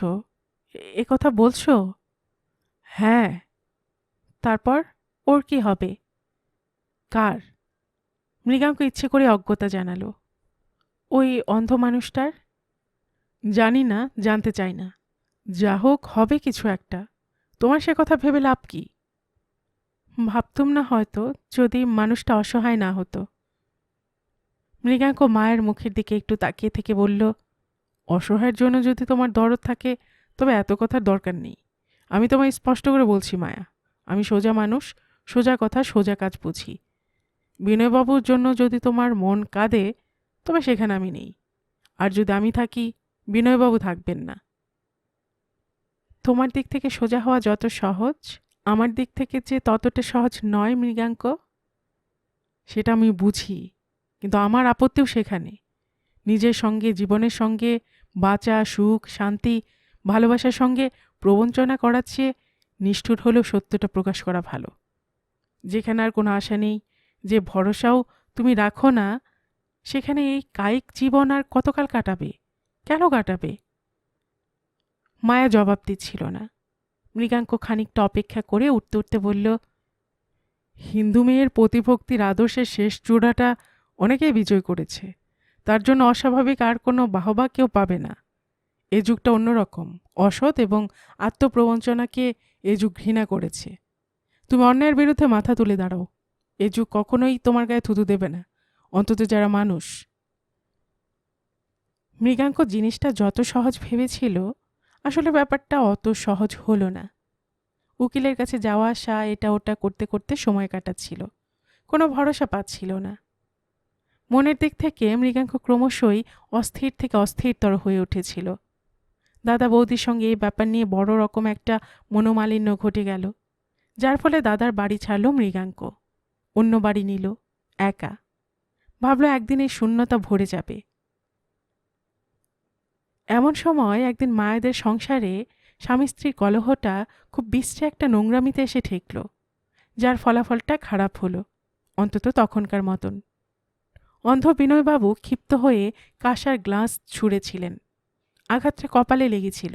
এ কথা বলছো? হ্যাঁ। তারপর ওর কি হবে? কার? মৃগাঙ্ক ইচ্ছে করে অজ্ঞতা জানালো। ওই অন্ধ মানুষটার। জানি না, জানতে চাই না। যা হোক, হবে কিছু একটা। তোমার সে কথা ভেবে লাভ কি? ভাবতুম না হয়তো যদি মানুষটা অসহায় না হতো। মৃগাঙ্ক মায়ের মুখের দিকে একটু তাকিয়ে থেকে বলল, অসহায়ের জন্য যদি তোমার দরদ থাকে তবে এত কথার দরকার নেই। আমি তোমায় স্পষ্ট করে বলছি মায়া, আমি সোজা মানুষ, সোজা কথা সোজা কাজ বুঝি। বিনয়বাবুর জন্য যদি তোমার মন কাঁদে তবে সেখানে আমি নেই। আর যদি আমি থাকি, বিনয়বাবু থাকবেন না। তোমার দিক থেকে সোজা হওয়া যত সহজ, আমার দিক থেকে যে ততটা সহজ নয় মৃগাঙ্ক। সেটা আমি বুঝি, কিন্তু আমার আপত্তিও সেখানে। নিজের সঙ্গে, জীবনের সঙ্গে বাঁচা, সুখ, শান্তি, ভালোবাসার সঙ্গে প্রবঞ্চনা করার চেয়ে নিষ্ঠুর হলেও সত্যটা প্রকাশ করা ভালো। যেখানে আর কোনো আশা নেই, যে ভরসাও তুমি রাখো না, সেখানে এই কায়িক জীবন আর কতকাল কাটাবে? কেন কাটাবে? মায়া জবাব দিচ্ছিল না। মৃগাঙ্ক খানিকটা অপেক্ষা করে উঠতে উঠতে বলল, হিন্দু মেয়ের প্রতিভক্তির আদর্শের শেষ চূড়াটা অনেকেই বিজয় করেছে। তার জন্য অস্বাভাবিক আর কোনো বাহবা কেউ পাবে না। এ যুগটা অন্যরকম। অসৎ এবং আত্মপ্রবঞ্চনাকে এ যুগ ঘৃণা করেছে। তুমি অন্যায়ের বিরুদ্ধে মাথা তুলে দাঁড়াও। এ যুগ কখনোই তোমার গায়ে থুতু দেবে না, অন্তত যারা মানুষ। মৃগাঙ্ক জিনিসটা যত সহজ ভেবেছিল, আসলে ব্যাপারটা অত সহজ হলো না। উকিলের কাছে যাওয়া আসা, এটা ওটা করতে করতে সময় কাটাচ্ছিল। কোনো ভরসা পাচ্ছিল না। মনের দিক থেকে মৃগাঙ্ক ক্রমশই অস্থির থেকে অস্থিরতর হয়ে উঠেছিল। দাদা বৌদির সঙ্গে এই ব্যাপার নিয়ে বড় রকম একটা মনোমালিন্য ঘটে গেল, যার ফলে দাদার বাড়ি ছাড়ল মৃগাঙ্ক। অন্য বাড়ি নিল, একা। ভাবল একদিন এই শূন্যতা ভরে যাবে। এমন সময় একদিন মায়েদের সংসারে স্বামী স্ত্রীর কলহটা খুব বিশ্রী একটা নোংরামিতে এসে ঠেকল, যার ফলাফলটা খারাপ হলো, অন্তত তখনকার মতন। অন্ধ বিনয়বাবু ক্ষিপ্ত হয়ে কাঁসার গ্লাস ছুঁড়েছিলেন। আঘাতটা কপালে লেগেছিল,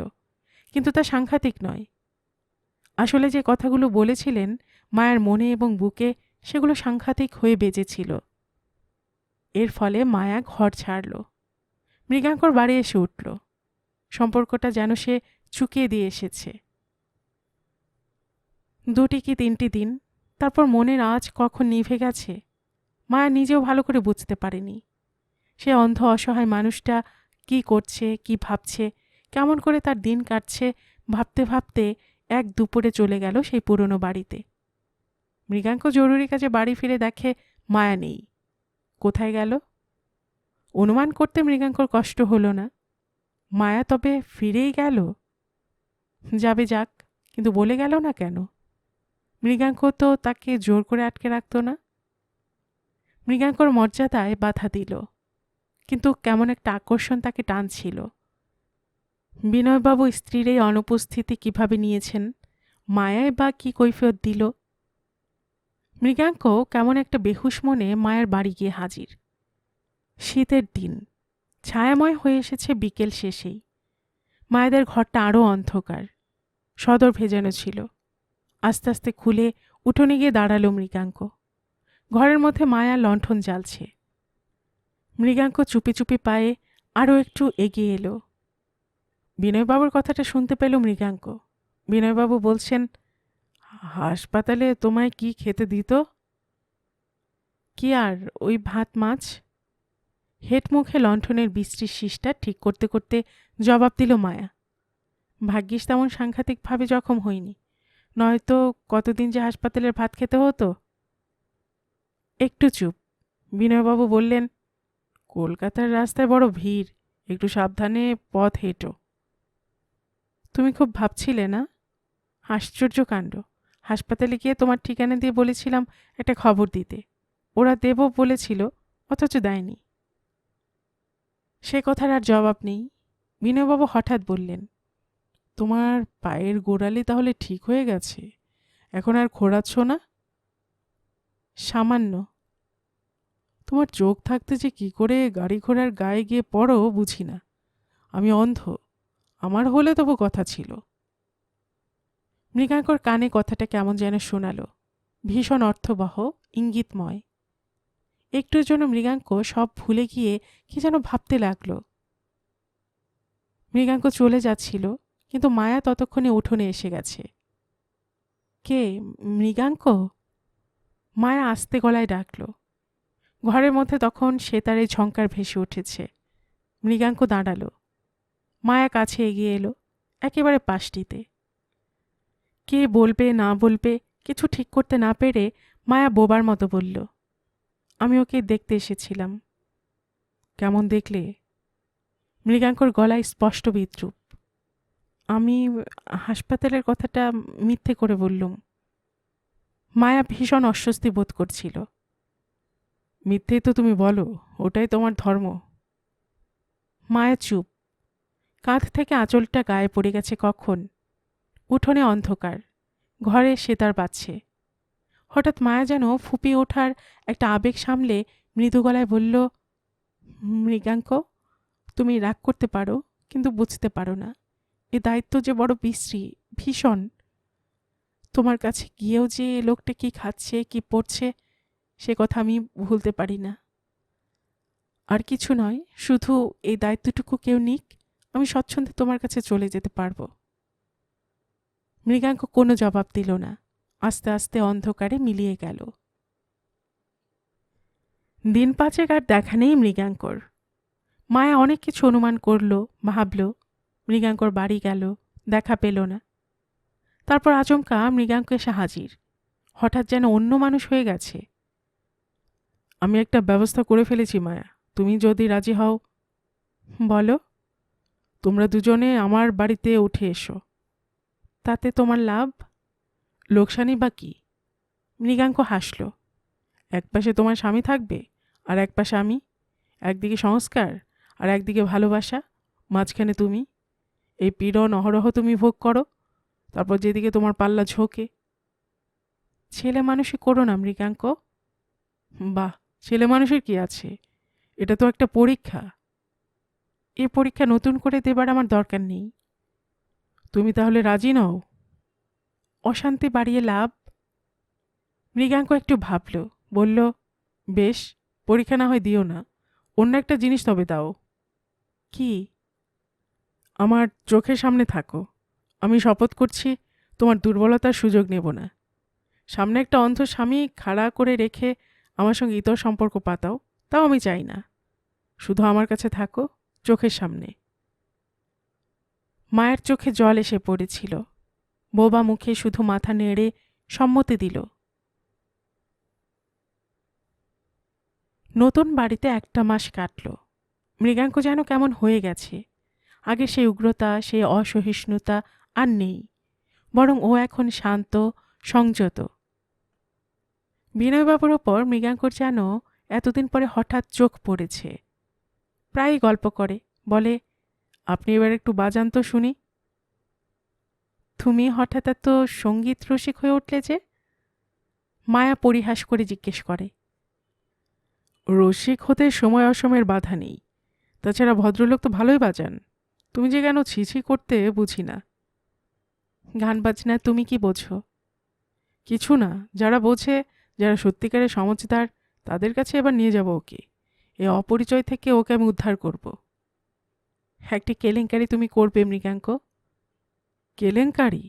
কিন্তু তা সাংঘাতিক নয়। আসলে যে কথাগুলো বলেছিলেন মায়ের মনে এবং বুকে, সেগুলো সাংঘাতিক হয়ে বেজেছিল। এর ফলে মায়া ঘর ছাড়ল। মৃগাঙ্কর বাড়ি এসে উঠল। সম্পর্কটা যেন সে চুকিয়ে দিয়ে এসেছে। 2 কি 3 দিন, তারপর মনের আঁচ কখন নিভে গেছে মায়া নিজেও ভালো করে বুঝতে পারেনি। সে অন্ধ অসহায় মানুষটা কি করছে, কি ভাবছে, কেমন করে তার দিন কাটছে, ভাবতে ভাবতে এক দুপুরে চলে গেল সেই পুরনো বাড়িতে। মৃগাঙ্ক জরুরি কাজে বাড়ি ফিরে দেখে মায়া নেই। কোথায় গেল? অনুমান করতে মৃগাঙ্কর কষ্ট হলো না। মায়া তবে ফিরেই গেল? যাবে যাক, কিন্তু বলে গেল না কেন? মৃগাঙ্ক তো তাকে জোর করে আটকে রাখত না। মৃগাঙ্কর মর্যাদায় বাধা দিল, কিন্তু কেমন একটা আকর্ষণ তাকে টানছিল। বিনয়বাবু স্ত্রীর এই অনুপস্থিতি কিভাবে নিয়েছেন, মায়ায় বা কি কৈফিয়ত দিল? মৃগাঙ্ক কেমন একটা বেহুশ মনে মায়ের বাড়ি গিয়ে হাজির। শীতের দিন, ছায়াময় হয়ে এসেছে বিকেল শেষেই। মায়েদের ঘরটা আরও অন্ধকার, সদর ভেজানো ছিল। আস্তে আস্তে খুলে উঠোনে গিয়ে দাঁড়ালো মৃগাঙ্ক। ঘরের মধ্যে মায়া লণ্ঠন জ্বালছে। মৃগাঙ্ক চুপি চুপি পায়ে আরও একটু এগিয়ে এলো। বিনয়বাবুর কথাটা শুনতে পেল মৃগাঙ্ক। বিনয়বাবু বলছেন, হাসপাতালে তোমায় কি খেতে দিত? কি আর, ওই ভাত মাছ। হেট মুখে লণ্ঠনের বৃষ্টির শীষটা ঠিক করতে করতে জবাব দিল মায়া। ভাগ্যিস তেমন সাংঘাতিকভাবে জখম হয়নি, নয়তো কতদিন যে হাসপাতালের ভাত খেতে হতো। একটু চুপ। বিনয়বাবু বললেন, কলকাতার রাস্তায় বড় ভিড়, একটু সাবধানে পথ হেঁটো। তুমি খুব ভাবছিলে না? আশ্চর্য কাণ্ড। হাসপাতালে গিয়ে তোমার ঠিকানা দিয়ে বলেছিলাম একটা খবর দিতে, ওরা দেব বলেছিল, অথচ দেয়নি। সে কথার আর জবাব নেই। বিনয়বাবু হঠাৎ বললেন, তোমার পায়ের গোড়ালি তাহলে ঠিক হয়ে গেছে? এখন আর খোঁড়াচ্ছ না? সামান্য। তোমার চোখ থাকতে যে কি করে গাড়ি ঘোড়ার গায়ে গিয়ে পড়ো বুঝি না। আমি অন্ধ? আমার হলে তবু কথা ছিল। মৃগাঙ্কর কানে কথাটা কেমন যেন শোনালো, ভীষণ অর্থবহ, ইঙ্গিতময়। একটুর জন্য মৃগাঙ্ক সব ভুলে গিয়ে কি যেন ভাবতে লাগল। মৃগাঙ্ক চলে যাচ্ছিল, কিন্তু মায়া ততক্ষণে উঠোনে এসে গেছে। কে? মৃগাঙ্ক? মায়া আস্তে গলায় ডাকল। ঘরের মধ্যে তখন সেতারে ঝংকার ভেসে উঠেছে। মৃগাঙ্ক দাঁড়ালো। মায়া কাছে এগিয়ে এলো, একেবারে পাশটিতে। কে বলবে না বলবে কিছু ঠিক করতে না পেরে মায়া বোবার মতো বলল, আমি ওকে দেখতে এসেছিলাম। কেমন দেখলে? মৃগাঙ্কর গলায় স্পষ্ট বিদ্রূপ। আমি হাসপাতালের কথাটা মিথ্যে করে বললুম। মায়া ভীষণ অস্বস্তি বোধ করছিল। মিথ্যেই তো তুমি বলো, ওটাই তোমার ধর্ম। মায়া চুপ। কাঁধ থেকে আঁচলটা গায়ে পড়ে গেছে কখন। উঠোনে অন্ধকার, ঘরে সেতার বাজছে। হঠাৎ মায়া যেন ফুপিয়ে ওঠার একটা আবেগ সামলে মৃদু গলায় বলল, মৃগাঙ্ক, তুমি রাগ করতে পারো, কিন্তু বুঝতে পারো না। এ দায়িত্ব যে বড় বিশ্রী, ভীষণ। তোমার কাছে গিয়েও যে লোকটা কি খাচ্ছে কি পড়ছে সে কথা আমি ভুলতে পারি না। আর কিছু নয়, শুধু এই দায়িত্বটুকু কেউ নিক, আমি স্বচ্ছন্দে তোমার কাছে চলে যেতে পারবো। মৃগাঙ্ক কোনো জবাব দিল না। আস্তে আস্তে অন্ধকারে মিলিয়ে গেল। দিন পাঁচেক আর দেখা নেই মৃগাঙ্কর। মায়া অনেক কিছু অনুমান করল, ভাবল। মৃগাঙ্কর বাড়ি গেল, দেখা পেল না। তারপর আচমকা মৃগাঙ্ক এসে হাজির। হঠাৎ যেন অন্য মানুষ হয়ে গেছে। আমি একটা ব্যবস্থা করে ফেলেছি মায়া, তুমি যদি রাজি হও। বলো। তোমরা দুজনে আমার বাড়িতে উঠে এসো। তাতে তোমার লাভ? লোকসানই বা কি? মৃগাঙ্ক হাসল। একপাশে তোমার স্বামী থাকবে, আর একপাশে আমি। একদিকে সংস্কার, আর একদিকে ভালোবাসা, মাঝখানে তুমি। এই পীড়ন অহরহ তুমি ভোগ করো, তারপর যেদিকে তোমার পাল্লা ঝোঁকে। ছেলে মানুষই করো না মৃগাঙ্ক। বাহ, ছেলে মানুষের কি আছে? এটা তো একটা পরীক্ষা। এ পরীক্ষা নতুন করে দেবার আমার দরকার নেই। তুমি তাহলে রাজি নও? অশান্তি বাড়িয়ে লাভ? মৃগাঙ্ক একটু ভাবল, বলল, বেশ, পরীক্ষা না হয় দিও না, অন্য একটা জিনিস তবে দাও। কি? আমার চোখের সামনে থাকো। আমি শপথ করছি তোমার দুর্বলতার সুযোগ নেব না। সামনে একটা অন্ধ স্বামী খাড়া করে রেখে আমার সঙ্গে ইতর সম্পর্ক পাতাও, তাও আমি চাই না। শুধু আমার কাছে থাকো, চোখের সামনে। মায়ের চোখে জল এসে পড়েছিল। বোবা মুখে শুধু মাথা নেড়ে সম্মতি দিল। নতুন বাড়িতে একটা মাস কাটল। মৃগাঙ্ক যেন কেমন হয়ে গেছে। আগে সেই উগ্রতা, সেই অসহিষ্ণুতা আর নেই, বরং ও এখন শান্ত, সংযত। বিনয়বাবুর ওপর মৃগাঙ্কর যেন এতদিন পরে হঠাৎ চোখ পড়েছে। প্রায়ই গল্প করে, বলে, আপনি এবার একটু বাজান তো শুনি। তুমি হঠাৎ এত সঙ্গীত রসিক হয়ে উঠলে যে? মায়া পরিহাস করে জিজ্ঞেস করে। রসিক হতে সময় অসময়ের বাধা নেই, তাছাড়া ভদ্রলোক তো ভালোই বাজান, তুমি যে কেন ছিছি করতে বুঝি না। গান বাজনা তুমি কি বোঝো? কিছু না, যারা বোঝে, যারা সত্যিকারের সমঝদার, তাদের কাছে এবার নিয়ে যাব ওকে। এ অপরিচয় থেকে ওকে আমি উদ্ধার করব। একটি কেলেঙ্কারি তুমি করবে মৃগাঙ্ক। কেলেঙ্কারি?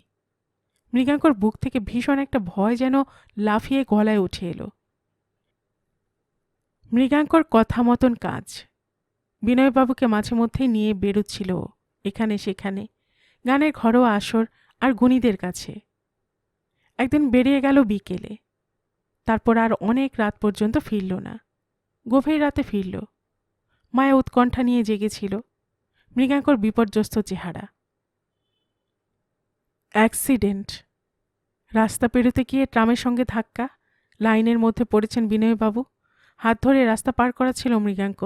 মৃগাঙ্কর বুক থেকে ভীষণ একটা ভয় যেন লাফিয়ে গলায় উঠে এলো। মৃগাঙ্কর কথা মতন কাজ। বিনয়বাবুকে মাঝে মধ্যেই নিয়ে বেরোচ্ছিল এখানে সেখানে, গানের ঘরোয়া আসর আর গুণীদের কাছে। একদিন বেরিয়ে গেল বিকেলে, তারপর আর অনেক রাত পর্যন্ত ফিরল না। গভীর রাতে ফিরল। মায়া উৎকণ্ঠা নিয়ে জেগেছিল। মৃগাঙ্কর বিপর্যস্ত চেহারা। অ্যাক্সিডেন্ট। রাস্তা পেরোতে গিয়ে ট্রামের সঙ্গে ধাক্কা। লাইনের মধ্যে পড়েছেন বিনয়বাবু। হাত ধরে রাস্তা পার করা ছিল মৃগাঙ্ক,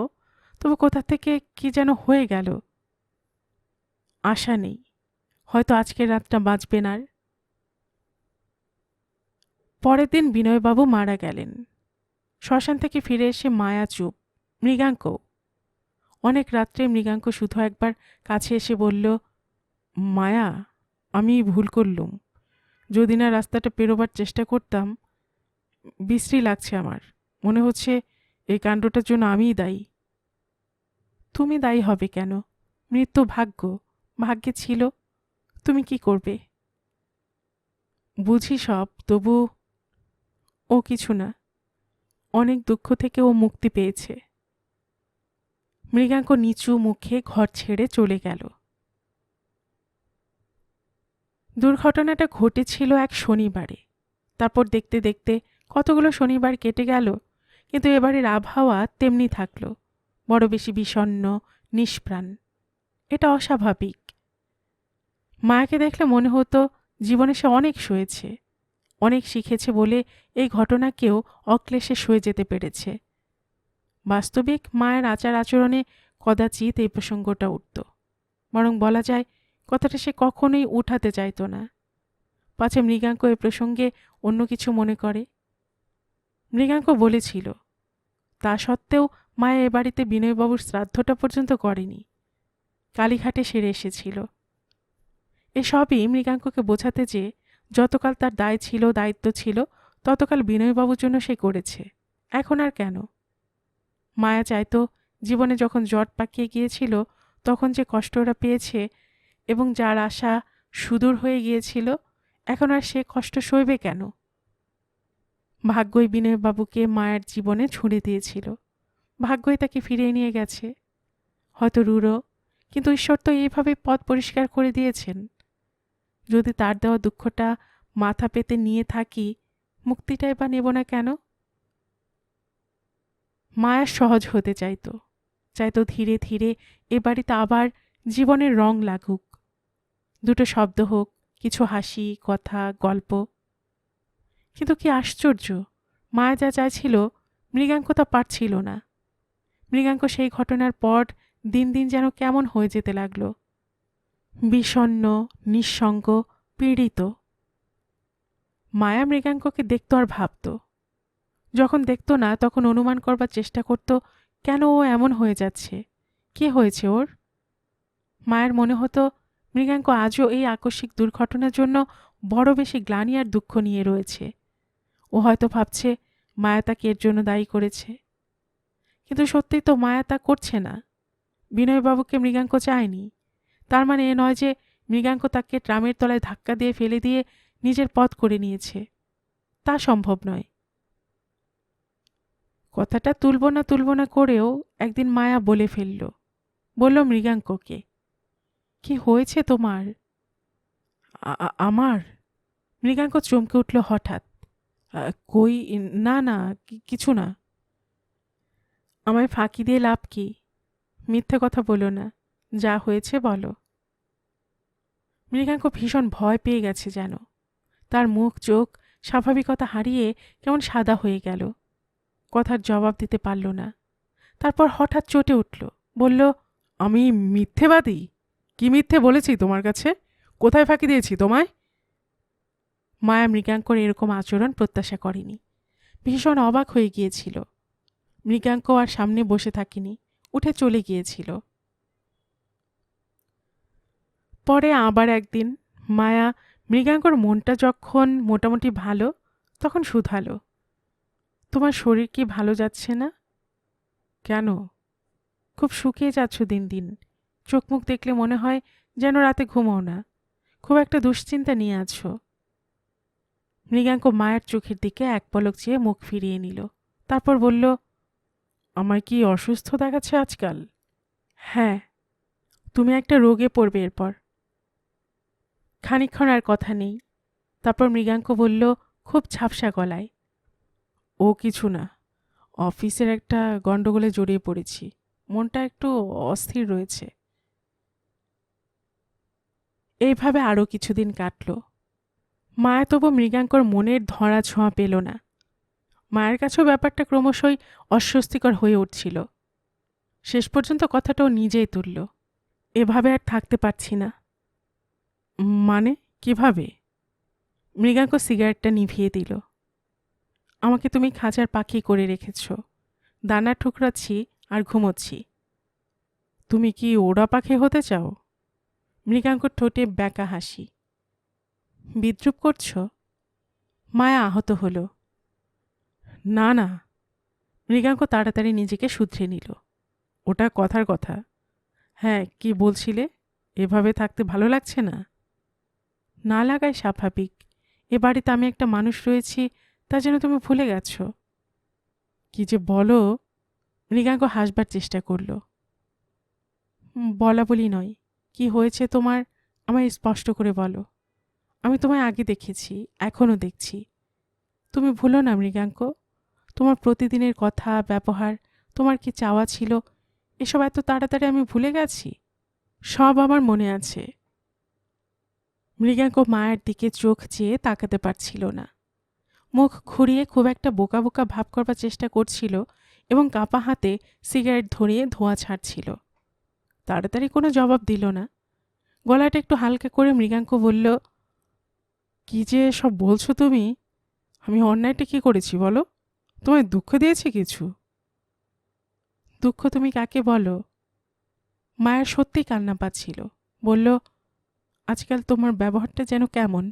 তবু কোথা থেকে কি যেন হয়ে গেল। আশা নেই, হয়তো আজকের রাতটা বাঁচবেন আর। পরের দিন বিনয়বাবু মারা গেলেন। শ্মশান থেকে ফিরে এসে মায়া চুপ, মৃগাঙ্ক। অনেক রাত্রে মৃগাঙ্ক শুধু একবার কাছে এসে বলল, মায়া, আমি ভুল করলুম। যদি না রাস্তাটা পেরোবার চেষ্টা করতাম। বিশ্রী লাগছে আমার, মনে হচ্ছে এই কাণ্ডটার জন্য আমিই দায়ী। তুমি দায়ী হবে কেন? মৃত্যু ভাগ্য, ভাগ্যে ছিল, তুমি কি করবে? বুঝি সব, তবু। ও কিছু না, অনেক দুঃখ থেকে ও মুক্তি পেয়েছে। মৃগাঙ্ক নিচু মুখে ঘর ছেড়ে চলে গেল। দুর্ঘটনাটা ঘটেছিল এক শনিবারে। তারপর দেখতে দেখতে কতগুলো শনিবার কেটে গেল, কিন্তু এবারের আবহাওয়া তেমনি থাকল, বড় বেশি বিষণ্ণ, নিষ্প্রাণ। এটা অস্বাভাবিক। মায়াকে দেখলে মনে হতো জীবনে সে অনেক সয়েছে, অনেক শিখেছে বলে এই ঘটনাকেও অক্লেশে সয়ে যেতে পেরেছে। বাস্তবিক মায়ের আচার আচরণে কদাচিৎ এই প্রসঙ্গটা উঠত, বরং বলা যায় কথাটা সে কখনোই উঠাতে চাইত না, পাছে মৃগাঙ্ক এ প্রসঙ্গে অন্য কিছু মনে করে। মৃগাঙ্ক বলেছিল, তা সত্ত্বেও মায়া এ বাড়িতে বিনয়বাবুর শ্রাদ্ধটা পর্যন্ত করেনি, কালীঘাটে সেরে এসেছিল। এসবই মৃগাঙ্ককে বোঝাতে যে যতকাল তার দায় ছিল, দায়িত্ব ছিল, ততকাল বিনয়বাবুর জন্য সে করেছে। এখন আর কেন? মায়া চাইত জীবনে যখন জট পাকিয়ে গিয়েছিল তখন যে কষ্ট ওরা পেয়েছে এবং যার আশা সুদূর হয়ে গিয়েছিল, এখন আর সে কষ্ট সইবে কেন? ভাগ্যই বিনয়বাবুকে মায়ের জীবনে ছুঁড়ে দিয়েছিল, ভাগ্যই তাকে ফিরিয়ে নিয়ে গেছে। হয়তো রূঢ়, কিন্তু ঈশ্বর তো এইভাবে পথ পরিষ্কার করে দিয়েছেন। যদি তার দেওয়া দুঃখটা মাথা পেতে নিয়ে থাকি, মুক্তিটাই বা নেব না কেন? মায়া সহজ হতে চাইতো ধীরে ধীরে এ বাড়িতে আবার জীবনের রং লাগুক, দুটো শব্দ হোক, কিছু হাসি, কথা, গল্প। কিন্তু কি আশ্চর্য, মায়া যা চাইছিল মৃগাঙ্ক তা পারছিল না। মৃগাঙ্ক সেই ঘটনার পর দিন দিন যেন কেমন হয়ে যেতে লাগল, বিষণ্ণ, নিঃসঙ্গ, পীড়িত। মায়া মৃগাঙ্ককে দেখত আর ভাবত। যখন দেখত না তখন অনুমান করবার চেষ্টা করত কেন ও এমন হয়ে যাচ্ছে, কি হয়েছে ওর। মায়ের মনে হতো মৃগাঙ্ক আজও এই আকস্মিক দুর্ঘটনার জন্য বড় বেশি গ্লানি আর দুঃখ নিয়ে রয়েছে। ও হয়তো ভাবছে মায়া তাকে এর জন্য দায়ী করেছে, কিন্তু সত্যিই তো মায়া তা করছে না। বিনয়বাবুকে মৃগাঙ্ক চায়নি, তার মানে এ নয় যে মৃগাঙ্ক তাকে ট্রামের তলায় ধাক্কা দিয়ে ফেলে দিয়ে নিজের পথ করে নিয়েছে, তা সম্ভব নয়। কথাটা তুলব না করেও একদিন মায়া বলে ফেলল, বলল মৃগাঙ্ককে, কি হয়েছে তোমার? আমার? মৃগাঙ্ক চমকে উঠল হঠাৎ। কই, না না, কিছু না। আমায় ফাঁকি দিয়ে লাভ কি? মিথ্যে কথা বলো না, যা হয়েছে বলো। মৃগাঙ্ক ভীষণ ভয় পেয়ে গেছে যেন, তার মুখ চোখ স্বাভাবিকতা হারিয়ে কেমন সাদা হয়ে গেল। কথার জবাব দিতে পারল না। তারপর হঠাৎ চটে উঠল, বলল, আমি মিথ্যেবাদী? কি মিথ্যে বলেছি তোমার কাছে? কোথায় ফাঁকি দিয়েছি তোমায়? মায়া মৃগাঙ্কর এরকম আচরণ প্রত্যাশা করেনি। ভীষণ অবাক হয়ে গিয়েছিল। মৃগাঙ্ক আর সামনে বসে থাকেনি, উঠে চলে গিয়েছিল। পরে আবার একদিন মায়া মৃগাঙ্কর মনটা যখন মোটামুটি ভালো তখন শুধালো, তোমার শরীর কি ভালো যাচ্ছে না? কেন? খুব শুকিয়ে যাচ্ছ দিন দিন। চোখ মুখ দেখলে মনে হয় যেন রাতে ঘুমাও না। খুব একটা দুশ্চিন্তা নিয়ে আছো। মৃগাঙ্ক মায়ের চোখের দিকে এক পলক চেয়ে মুখ ফিরিয়ে নিল। তারপর বলল, আমায় কি অসুস্থ দেখাচ্ছে আজকাল? হ্যাঁ, তুমি একটা রোগে পড়বে এরপর। খানিকক্ষণ আর কথা নেই। তারপর মৃগাঙ্ক বলল খুব ঝাপসা গলায়, ও কিছু না, অফিসের একটা গন্ডগোলে জড়িয়ে পড়েছি, মনটা একটু অস্থির রয়েছে। এইভাবে আরও কিছুদিন কাটল। মায়া তবু মৃগাঙ্কর মনের ধরা ছোঁয়া পেল না। মায়ের কাছেও ব্যাপারটা ক্রমশই অস্বস্তিকর হয়ে উঠছিল। শেষ পর্যন্ত কথাটাও নিজেই তুলল, এভাবে আর থাকতে পারছি না। মানে কিভাবে? মৃগাঙ্ক সিগারেটটা নিভিয়ে দিল। আমাকে তুমি খাঁচার পাখি করে রেখেছ, দানা ঠুকরাচ্ছি আর ঘুমোচ্ছি। তুমি কি ওড়া পাখি হতে চাও? মৃগাঙ্কর ঠোঁটে ব্যাকা হাসি। বিদ্রুপ করছ? মায়া আহত হল। না না। মৃগাঙ্ক তাড়াতাড়ি নিজেকে শুধরে নিল। ওটা কথার কথা। হ্যাঁ, কি বলছিলে? এভাবে থাকতে ভালো লাগছে না? না লাগাই স্বাভাবিক। এ বাড়িতে আমি একটা মানুষ রয়েছি তা যেন তুমি ভুলে গেছ। কি যে বলো! মৃগাঙ্ক হাসবার চেষ্টা করল। বলা বলি নয়, কি হয়েছে তোমার আমায় স্পষ্ট করে বলো। আমি তোমায় আগে দেখেছি, এখনও দেখছি। তুমি ভুলো না মৃগাঙ্ক, তোমার প্রতিদিনের কথা, ব্যবহার, তোমার কি চাওয়া ছিল, এসব এত তাড়াতাড়ি আমি ভুলে গেছি? সব আমার মনে আছে। মৃগাঙ্ক মায়ের দিকে চোখ চেয়ে তাকাতে পারছিল না। মুখ ঘুরিয়ে খুব একটা বোকা বোকা ভাব করবার চেষ্টা করছিল এবং কাপা হাতে সিগারেট ধরিয়ে ধোঁয়া ছাড়ছিল। তাড়াতাড়ি কোনো জবাব দিল না। গলাটা একটু হালকা করে মৃগাঙ্ক বলল, কি যে সব বলছো তুমি? আমি অন্যায়টা কি করেছি বলো? তোমায় দুঃখ দিয়েছি কিছু? দুঃখ তুমি কাকে বলো? মায়ের সত্যি কান্না পাচ্ছিল। বলল, আজকাল তোমার ব্যবহারটা যেন কেমন।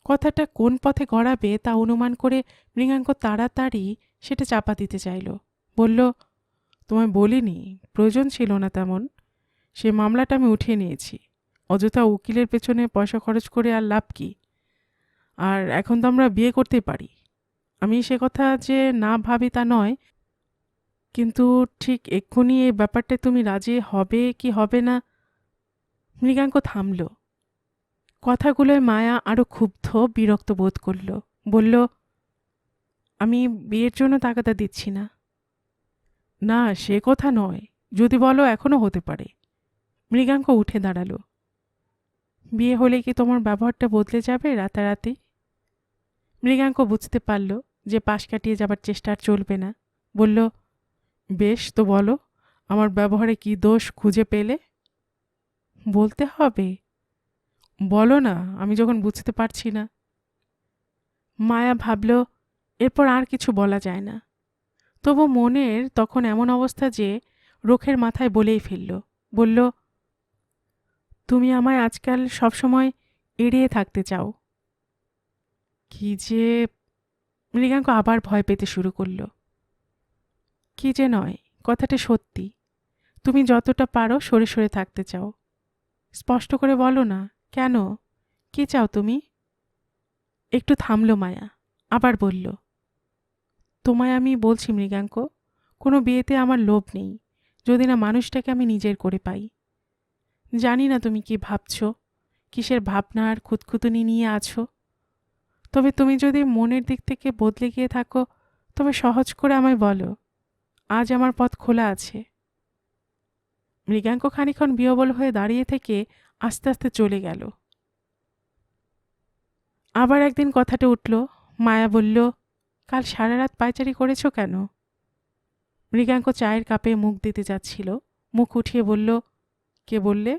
কথাটা কোন পথে গড়াবে তা অনুমান করে মৃগাঙ্ক তাড়াতাড়ি সেটা চাপা দিতে চাইল। বলল, তোমায় বলিনি, প্রয়োজন ছিল না তেমন। সে মামলাটা আমি উঠিয়ে নিয়েছি। অযথা উকিলের পেছনে পয়সা খরচ করে আর লাভ কি? আর এখন তো আমরা বিয়ে করতে পারি। আমি সে কথা যে না ভাবি তা নয়, কিন্তু ঠিক এক্ষুনি এই ব্যাপারটা তুমি রাজি হবে কি হবে না। মৃগাঙ্ক থামল। কথাগুলোয় মায়া আরও ক্ষুব্ধ, বিরক্ত বোধ করল। বলল, আমি বিয়ের জন্য তাগাদা দিচ্ছি না। না, সে কথা নয়। যদি বলো এখনও হতে পারে। মৃগাঙ্ক উঠে দাঁড়ালো। বিয়ে হলে কি তোমার ব্যবহারটা বদলে যাবে রাতারাতি? মৃগাঙ্ক বুঝতে পারল যে পাশ কাটিয়ে যাবার চেষ্টা আর চলবে না। বলল, বেশ তো বলো, আমার ব্যবহারে কি দোষ খুঁজে পেলে? বলতে হবে। বলো না, আমি যখন বুঝতে পারছি না। মায়া ভাবল এরপর আর কিছু বলা যায় না। তবু মনের তখন এমন অবস্থা যে রোখের মাথায় বলেই ফেলল। বলল, তুমি আমায় আজকাল সবসময় এড়িয়ে থাকতে চাও। কি যে! মৃগাঙ্ক আবার ভয় পেতে শুরু করল। কি যে নয়, কথাটা সত্যি। তুমি যতটা পারো সরে সরে থাকতে চাও। স্পষ্ট করে বলো না, কেন? কি চাও তুমি? একটু থামল মায়া, আবার বলল, তোমায় আমি বলছি মৃগাঙ্ক, কোনো বিয়েতে আমার লোভ নেই, যদি না মানুষটাকে আমি নিজের করে পাই। জানি না তুমি কি ভাবছ, কিসের ভাবনা আর খুঁতখুঁতুনি নিয়ে আছো। তবে তুমি যদি মনের দিক থেকে বদলে গিয়ে থাকো, তবে সহজ করে আমায় বলো। আজ আমার পথ খোলা আছে। মৃগাঙ্ক খানিক্ষণ বিহ্বল হয়ে দাঁড়িয়ে থেকে আস্তে আস্তে চলে গেল। আবার একদিন কথাটা উঠল। মায়া বলল, কাল সারা রাত পায়চারি করেছ কেন? মৃগাঙ্ক চায়ের কাপে মুখ দিতে যাচ্ছিল, মুখ উঠিয়ে বলল, কে বললে?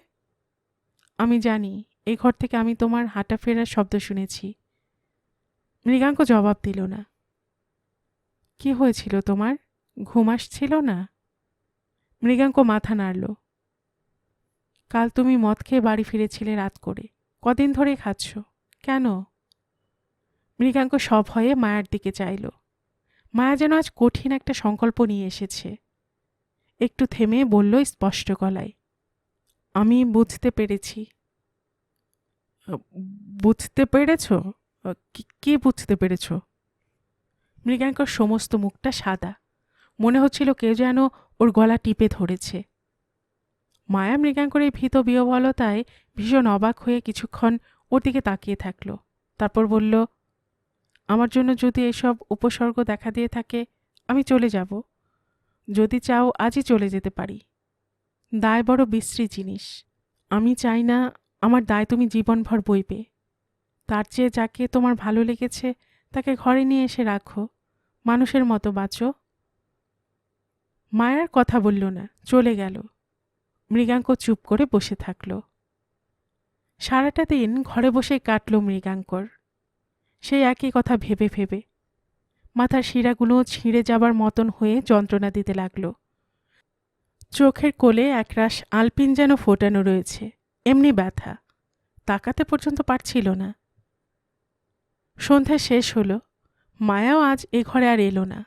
আমি জানি, এই ঘর থেকে আমি তোমার হাঁটা ফেরার শব্দ শুনেছি। মৃগাঙ্ক জবাব দিল না। কি হয়েছিল তোমার? ঘুম আসছিল না? মৃগাঙ্ক মাথা নাড়ল। কাল তুমি মদ খেয়ে বাড়ি ফিরেছিলে রাত করে, কদিন ধরে খাচ্ছ কেন? মৃগাঙ্ক সভয়ে মায়ার দিকে চাইল। মায়া যেন আজ কঠিন একটা সংকল্প নিয়ে এসেছে। একটু থেমে বলল স্পষ্ট গলায়, আমি বুঝতে পেরেছি। বুঝতে পেরেছ? কি বুঝতে পেরেছ? মৃগাঙ্কর সমস্ত মুখটা সাদা, মনে হচ্ছিল কেউ যেন ওর গলা টিপে ধরেছে। মায়া মৃগাঙ্কর এই ভীত বিহ্বলতায় ভীষণ অবাক হয়ে কিছুক্ষণ ওর দিকে তাকিয়ে থাকল। তারপর বলল, আমার জন্য যদি এসব উপসর্গ দেখা দিয়ে থাকে, আমি চলে যাব। যদি চাও আজই চলে যেতে পারি। দায় বড় বিশ্রী জিনিস। আমি চাই না আমার দায় তুমি জীবনভর বইবে। তার চেয়ে যাকে তোমার ভালো লেগেছে তাকে ঘরে নিয়ে এসে রাখো, মানুষের মতো বাঁচো। মায়ার কথা বলল না, চলে গেল। মৃগাঙ্ক চুপ করে বসে থাকল। সারাটা দিন ঘরে বসেই কাটল মৃগাঙ্কর। সেই একই কথা ভেবে ভেবে মাথার শিরাগুলো ছিঁড়ে যাবার মতন হয়ে যন্ত্রণা দিতে লাগল। চোখের কোলে একরাশ আলপিন যেন ফোটানো রয়েছে, এমনি ব্যথা, তাকাতে পর্যন্ত পারছিল না। সন্ধ্যা শেষ হল। মায়াও আজ এ ঘরে আর এলো না।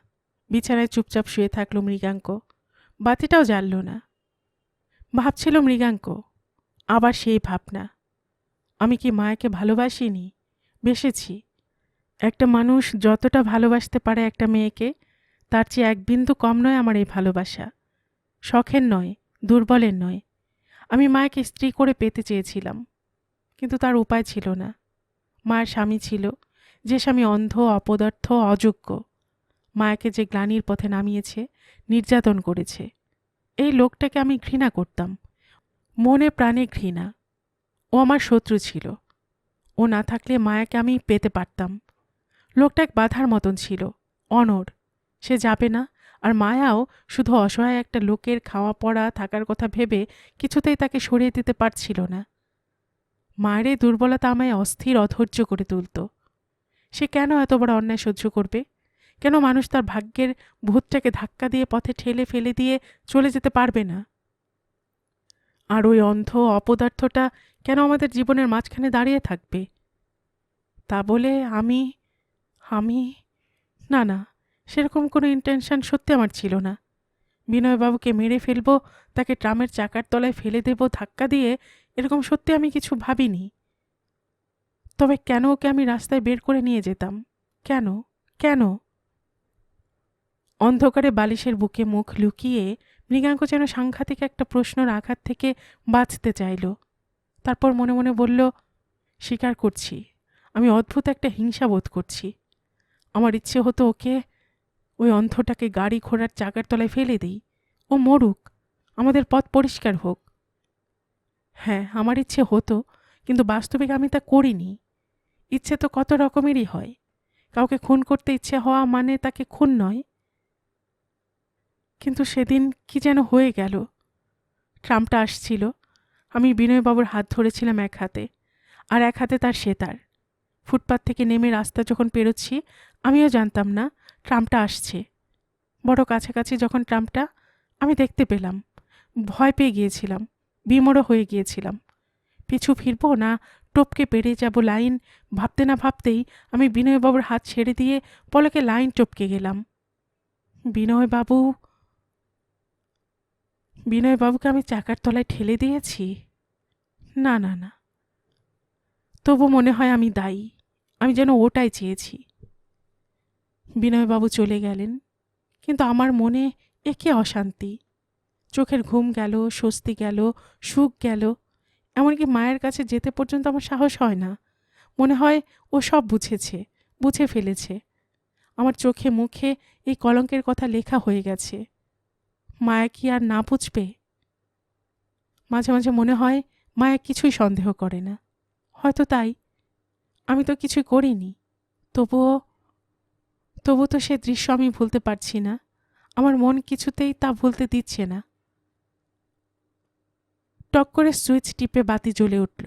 বিছানায় চুপচাপ শুয়ে থাকল মৃগাঙ্ক, বাতিটাও জ্বালল না। ভাবছিল মৃগাঙ্ক, আবার সেই ভাবনা, আমি কি মায়াকে ভালোবাসিনি? বেসেছি। একটা মানুষ যতটা ভালোবাসতে পারে একটা মেয়েকে, তার চেয়ে এক বিন্দু কম নয় আমার এই ভালোবাসা। শখের নয়, দুর্বলের নয়। আমি মায়াকে স্ত্রী করে পেতে চেয়েছিলাম, কিন্তু তার উপায় ছিল না। মায়ের স্বামী ছিল, যে স্বামী অন্ধ, অপদার্থ, অযোগ্য। মায়াকে যে গ্লানির পথে নামিয়েছে, নির্যাতন করেছে, এই লোকটাকে আমি ঘৃণা করতাম, মনে প্রাণে ঘৃণা। ও আমার শত্রু ছিল। ও না থাকলে মায়াকে আমি পেতে পারতাম। লোকটা এক বাধার মতন ছিল, অনড়। সে যাবে না, আর মায়াও শুধু অসহায় একটা লোকের খাওয়া পড়া থাকার কথা ভেবে কিছুতেই তাকে সরিয়ে দিতে পারছিল না। মায়ের এই দুর্বলতা আমায় অস্থির, অধৈর্য করে তুলত। সে কেন এত বড় অন্যায় সহ্য করবে? কেন মানুষ তার ভাগ্যের ভূতটাকে ধাক্কা দিয়ে পথে ঠেলে ফেলে দিয়ে চলে যেতে পারবে না? আর ওই অন্ধ অপদার্থটা কেন আমাদের জীবনের মাঝখানে দাঁড়িয়ে থাকবে? তা বলে আমি আমি না না, সেরকম কোনো ইন্টেনশন সত্যি আমার ছিল না। বিনয়বাবুকে মেরে ফেলবো, তাকে ট্রামের চাকার তলায় ফেলে দেব ধাক্কা দিয়ে, এরকম সত্যি আমি কিছু ভাবিনি। তবে কেন ওকে আমি রাস্তায় বের করে নিয়ে যেতাম? কেন কেন? অন্ধকারে বালিশের বুকে মুখ লুকিয়ে মৃগাঙ্ক যেন সাংঘাতিক একটা প্রশ্নর আঘাত থেকে বাঁচতে চাইল। তারপর মনে মনে বলল, স্বীকার করছি, আমি অদ্ভুত একটা হিংসা বোধ করছি। আমার ইচ্ছে হতো ওকে, ওই অন্ধটাকে গাড়ি ঘোড়ার চাকার তলায় ফেলে দিই, ও মরুক, আমাদের পথ পরিষ্কার হোক। হ্যাঁ, আমার ইচ্ছে হতো, কিন্তু বাস্তবিক আমি তা করিনি। ইচ্ছে তো কত রকমেরই হয়। কাউকে খুন করতে ইচ্ছে হওয়া মানে তাকে খুন নয়। কিন্তু সেদিন কি যেন হয়ে গেল। ট্রামটা আসছিল, আমি বিনয়বাবুর হাত ধরেছিলাম এক হাতে, আর এক হাতে তার সেতার। ফুটপাত থেকে নেমে রাস্তা যখন পেরোচ্ছি, আমিও জানতাম না ট্রামটা আসছে। বড় কাছাকাছি যখন ট্রামটা আমি দেখতে পেলাম, ভয় পেয়ে গিয়েছিলাম, বিমোড় হয়ে গিয়েছিলাম। পিছু ফিরব না টপকে পেরিয়ে যাব লাইন, ভাবতে না ভাবতেই আমি বিনয়বাবুর হাত ছেড়ে দিয়ে পলকে লাইন টপকে গেলাম। বিনয়বাবুকে আমি চাকার তলায় ঠেলে দিয়েছি? না না না, তবু মনে হয় আমি দায়ী। আমি যেন ওটাই চেয়েছি। বিনয়বাবু চলে গেলেন, কিন্তু আমার মনে একে অশান্তি। চোখের ঘুম গেল, স্বস্তি গেল, সুখ গেল। এমনকি মায়ের কাছে যেতে পর্যন্ত আমার সাহস হয় না। মনে হয় ও সব বুঝেছে, বুঝে ফেলেছে। আমার চোখে মুখে এই কলঙ্কের কথা লেখা হয়ে গেছে। মায়া কি আর না বুঝবে? মাঝে মাঝে মনে হয় মায়া কিছুই সন্দেহ করে না। হয়তো তাই। আমি তো কিছুই করিনি, তবু তো সে দৃশ্য আমি ভুলতে পারছি না। আমার মন কিছুতেই তা ভুলতে দিচ্ছে না। টক করে সুইচ টিপে বাতি জ্বলে উঠল।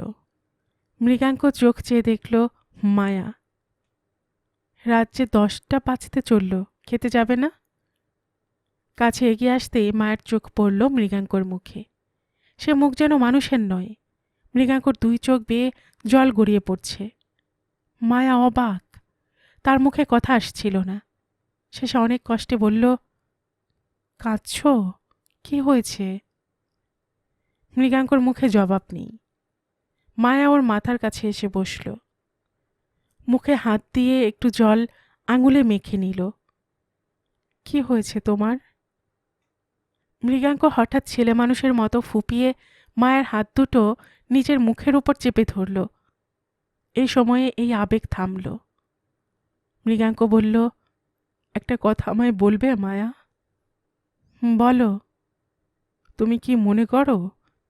মৃগাঙ্ক চোখ চেয়ে দেখল মায়া। রাত যে 10টা বাজতে চলল, খেতে যাবে না? কাছে এগিয়ে আসতেই মায়ের চোখ পড়ল মৃগাঙ্কর মুখে। সে মুখ যেন মানুষের নয়। মৃগাঙ্কর 2 চোখ বেয়ে জল গড়িয়ে পড়ছে। মায়া অবাক, তার মুখে কথা আসছিল না। শেষে অনেক কষ্টে বলল, কাঁদছ? কি হয়েছে? মৃগাঙ্কর মুখে জবাব নেই। মায়া ওর মাথার কাছে এসে বসল। মুখে হাত দিয়ে একটু জল আঙুলে মেখে নিল। কি হয়েছে তোমার? মৃগাঙ্ক হঠাৎ ছেলে মানুষের মতো ফুপিয়ে মায়ের হাত দুটো নিজের মুখের উপর চেপে ধরল। এই সময়ে এই আবেগ থামল। মৃগাঙ্ক বলল, একটা কথা আমায় বলবে মায়া? বলো। তুমি কি মনে করো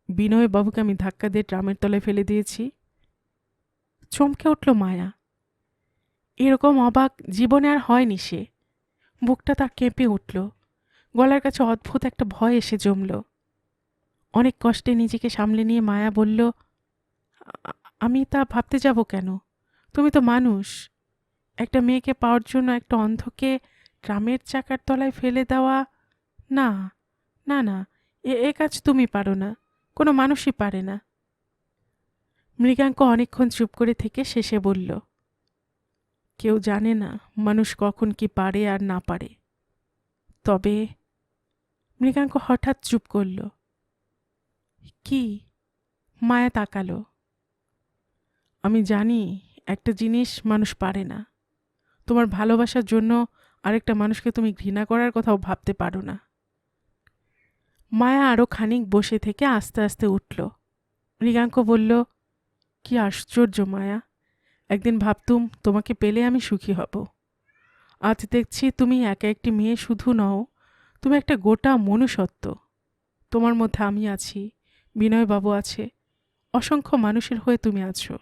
বিনয় বাবুকে আমি ধাক্কা দিয়ে ড্রামের তলায় ফেলে দিয়েছি? চমকে উঠল মায়া। এরকম অবাক জীবনে আর হয়নি সে। বুকটা তার কেঁপে উঠল। গলার কাছে অদ্ভুত একটা ভয় এসে জমল। অনেক কষ্টে নিজেকে সামলে নিয়ে মায়া বলল, আমি তা ভাবতে যাব কেন? তুমি তো মানুষ। একটা মেয়েকে পাওয়ার জন্য একটা অন্ধকে ট্রামের চাকার তলায় ফেলে দেওয়া? না, না, না, এ কাজ তুমি পারো না, কোনো মানুষই পারে না। মৃগাঙ্ক অনেকক্ষণ চুপ করে থেকে শেষে বলল, কেউ জানে না মানুষ কখন কি পারে আর না পারে। তবে মৃগাঙ্ক হঠাৎ চুপ করল। কি? মায়া তাকালো। আমি জানি একটা জিনিস মানুষ পারে না। তোমার ভালোবাসার জন্য আরেকটা মানুষকে তুমি ঘৃণা করার কথাও ভাবতে পারো না। মায়া আরও খানিক বসে থেকে আস্তে আস্তে উঠল। মৃগাঙ্ক বলল, কি আশ্চর্য মায়া, একদিন ভাবতুম তোমাকে পেলে আমি সুখী হব। আজ দেখছি তুমি একা একটি মেয়ে শুধু নও, তুমি একটা গোটা মনুষ্যত্ব। তোমার মধ্যে আমি আছি, বিনয়বাবু আছে, অসংখ্য মানুষের হয়ে তুমি আছো।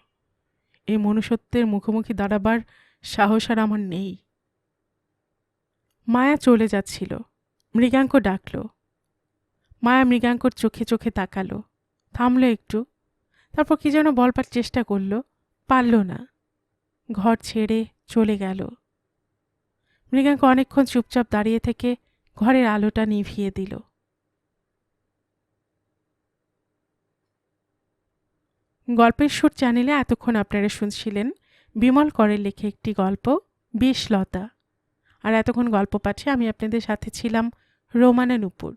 এই মনুষ্যত্বের মুখোমুখি দাঁড়াবার সাহস আর আমার নেই। মায়া চলে যাচ্ছিল। মৃগাঙ্ক ডাকল। মায়া মৃগাঙ্কর চোখে চোখে তাকালো, থামল একটু, তারপর কি যেন বলবার চেষ্টা করল, পারল না। ঘর ছেড়ে চলে গেল। মৃগাঙ্ক অনেকক্ষণ চুপচাপ দাঁড়িয়ে থেকে ঘরের আলোটা নিভিয়ে দিল। গল্পের সুর চ্যানেলে এতক্ষণ আপনারা শুনছিলেন বিমল করের লেখে একটি গল্প, বিষলতা। আর এতক্ষণ গল্প পাঠে আমি আপনাদের সাথে ছিলাম রোমানা নুপুর।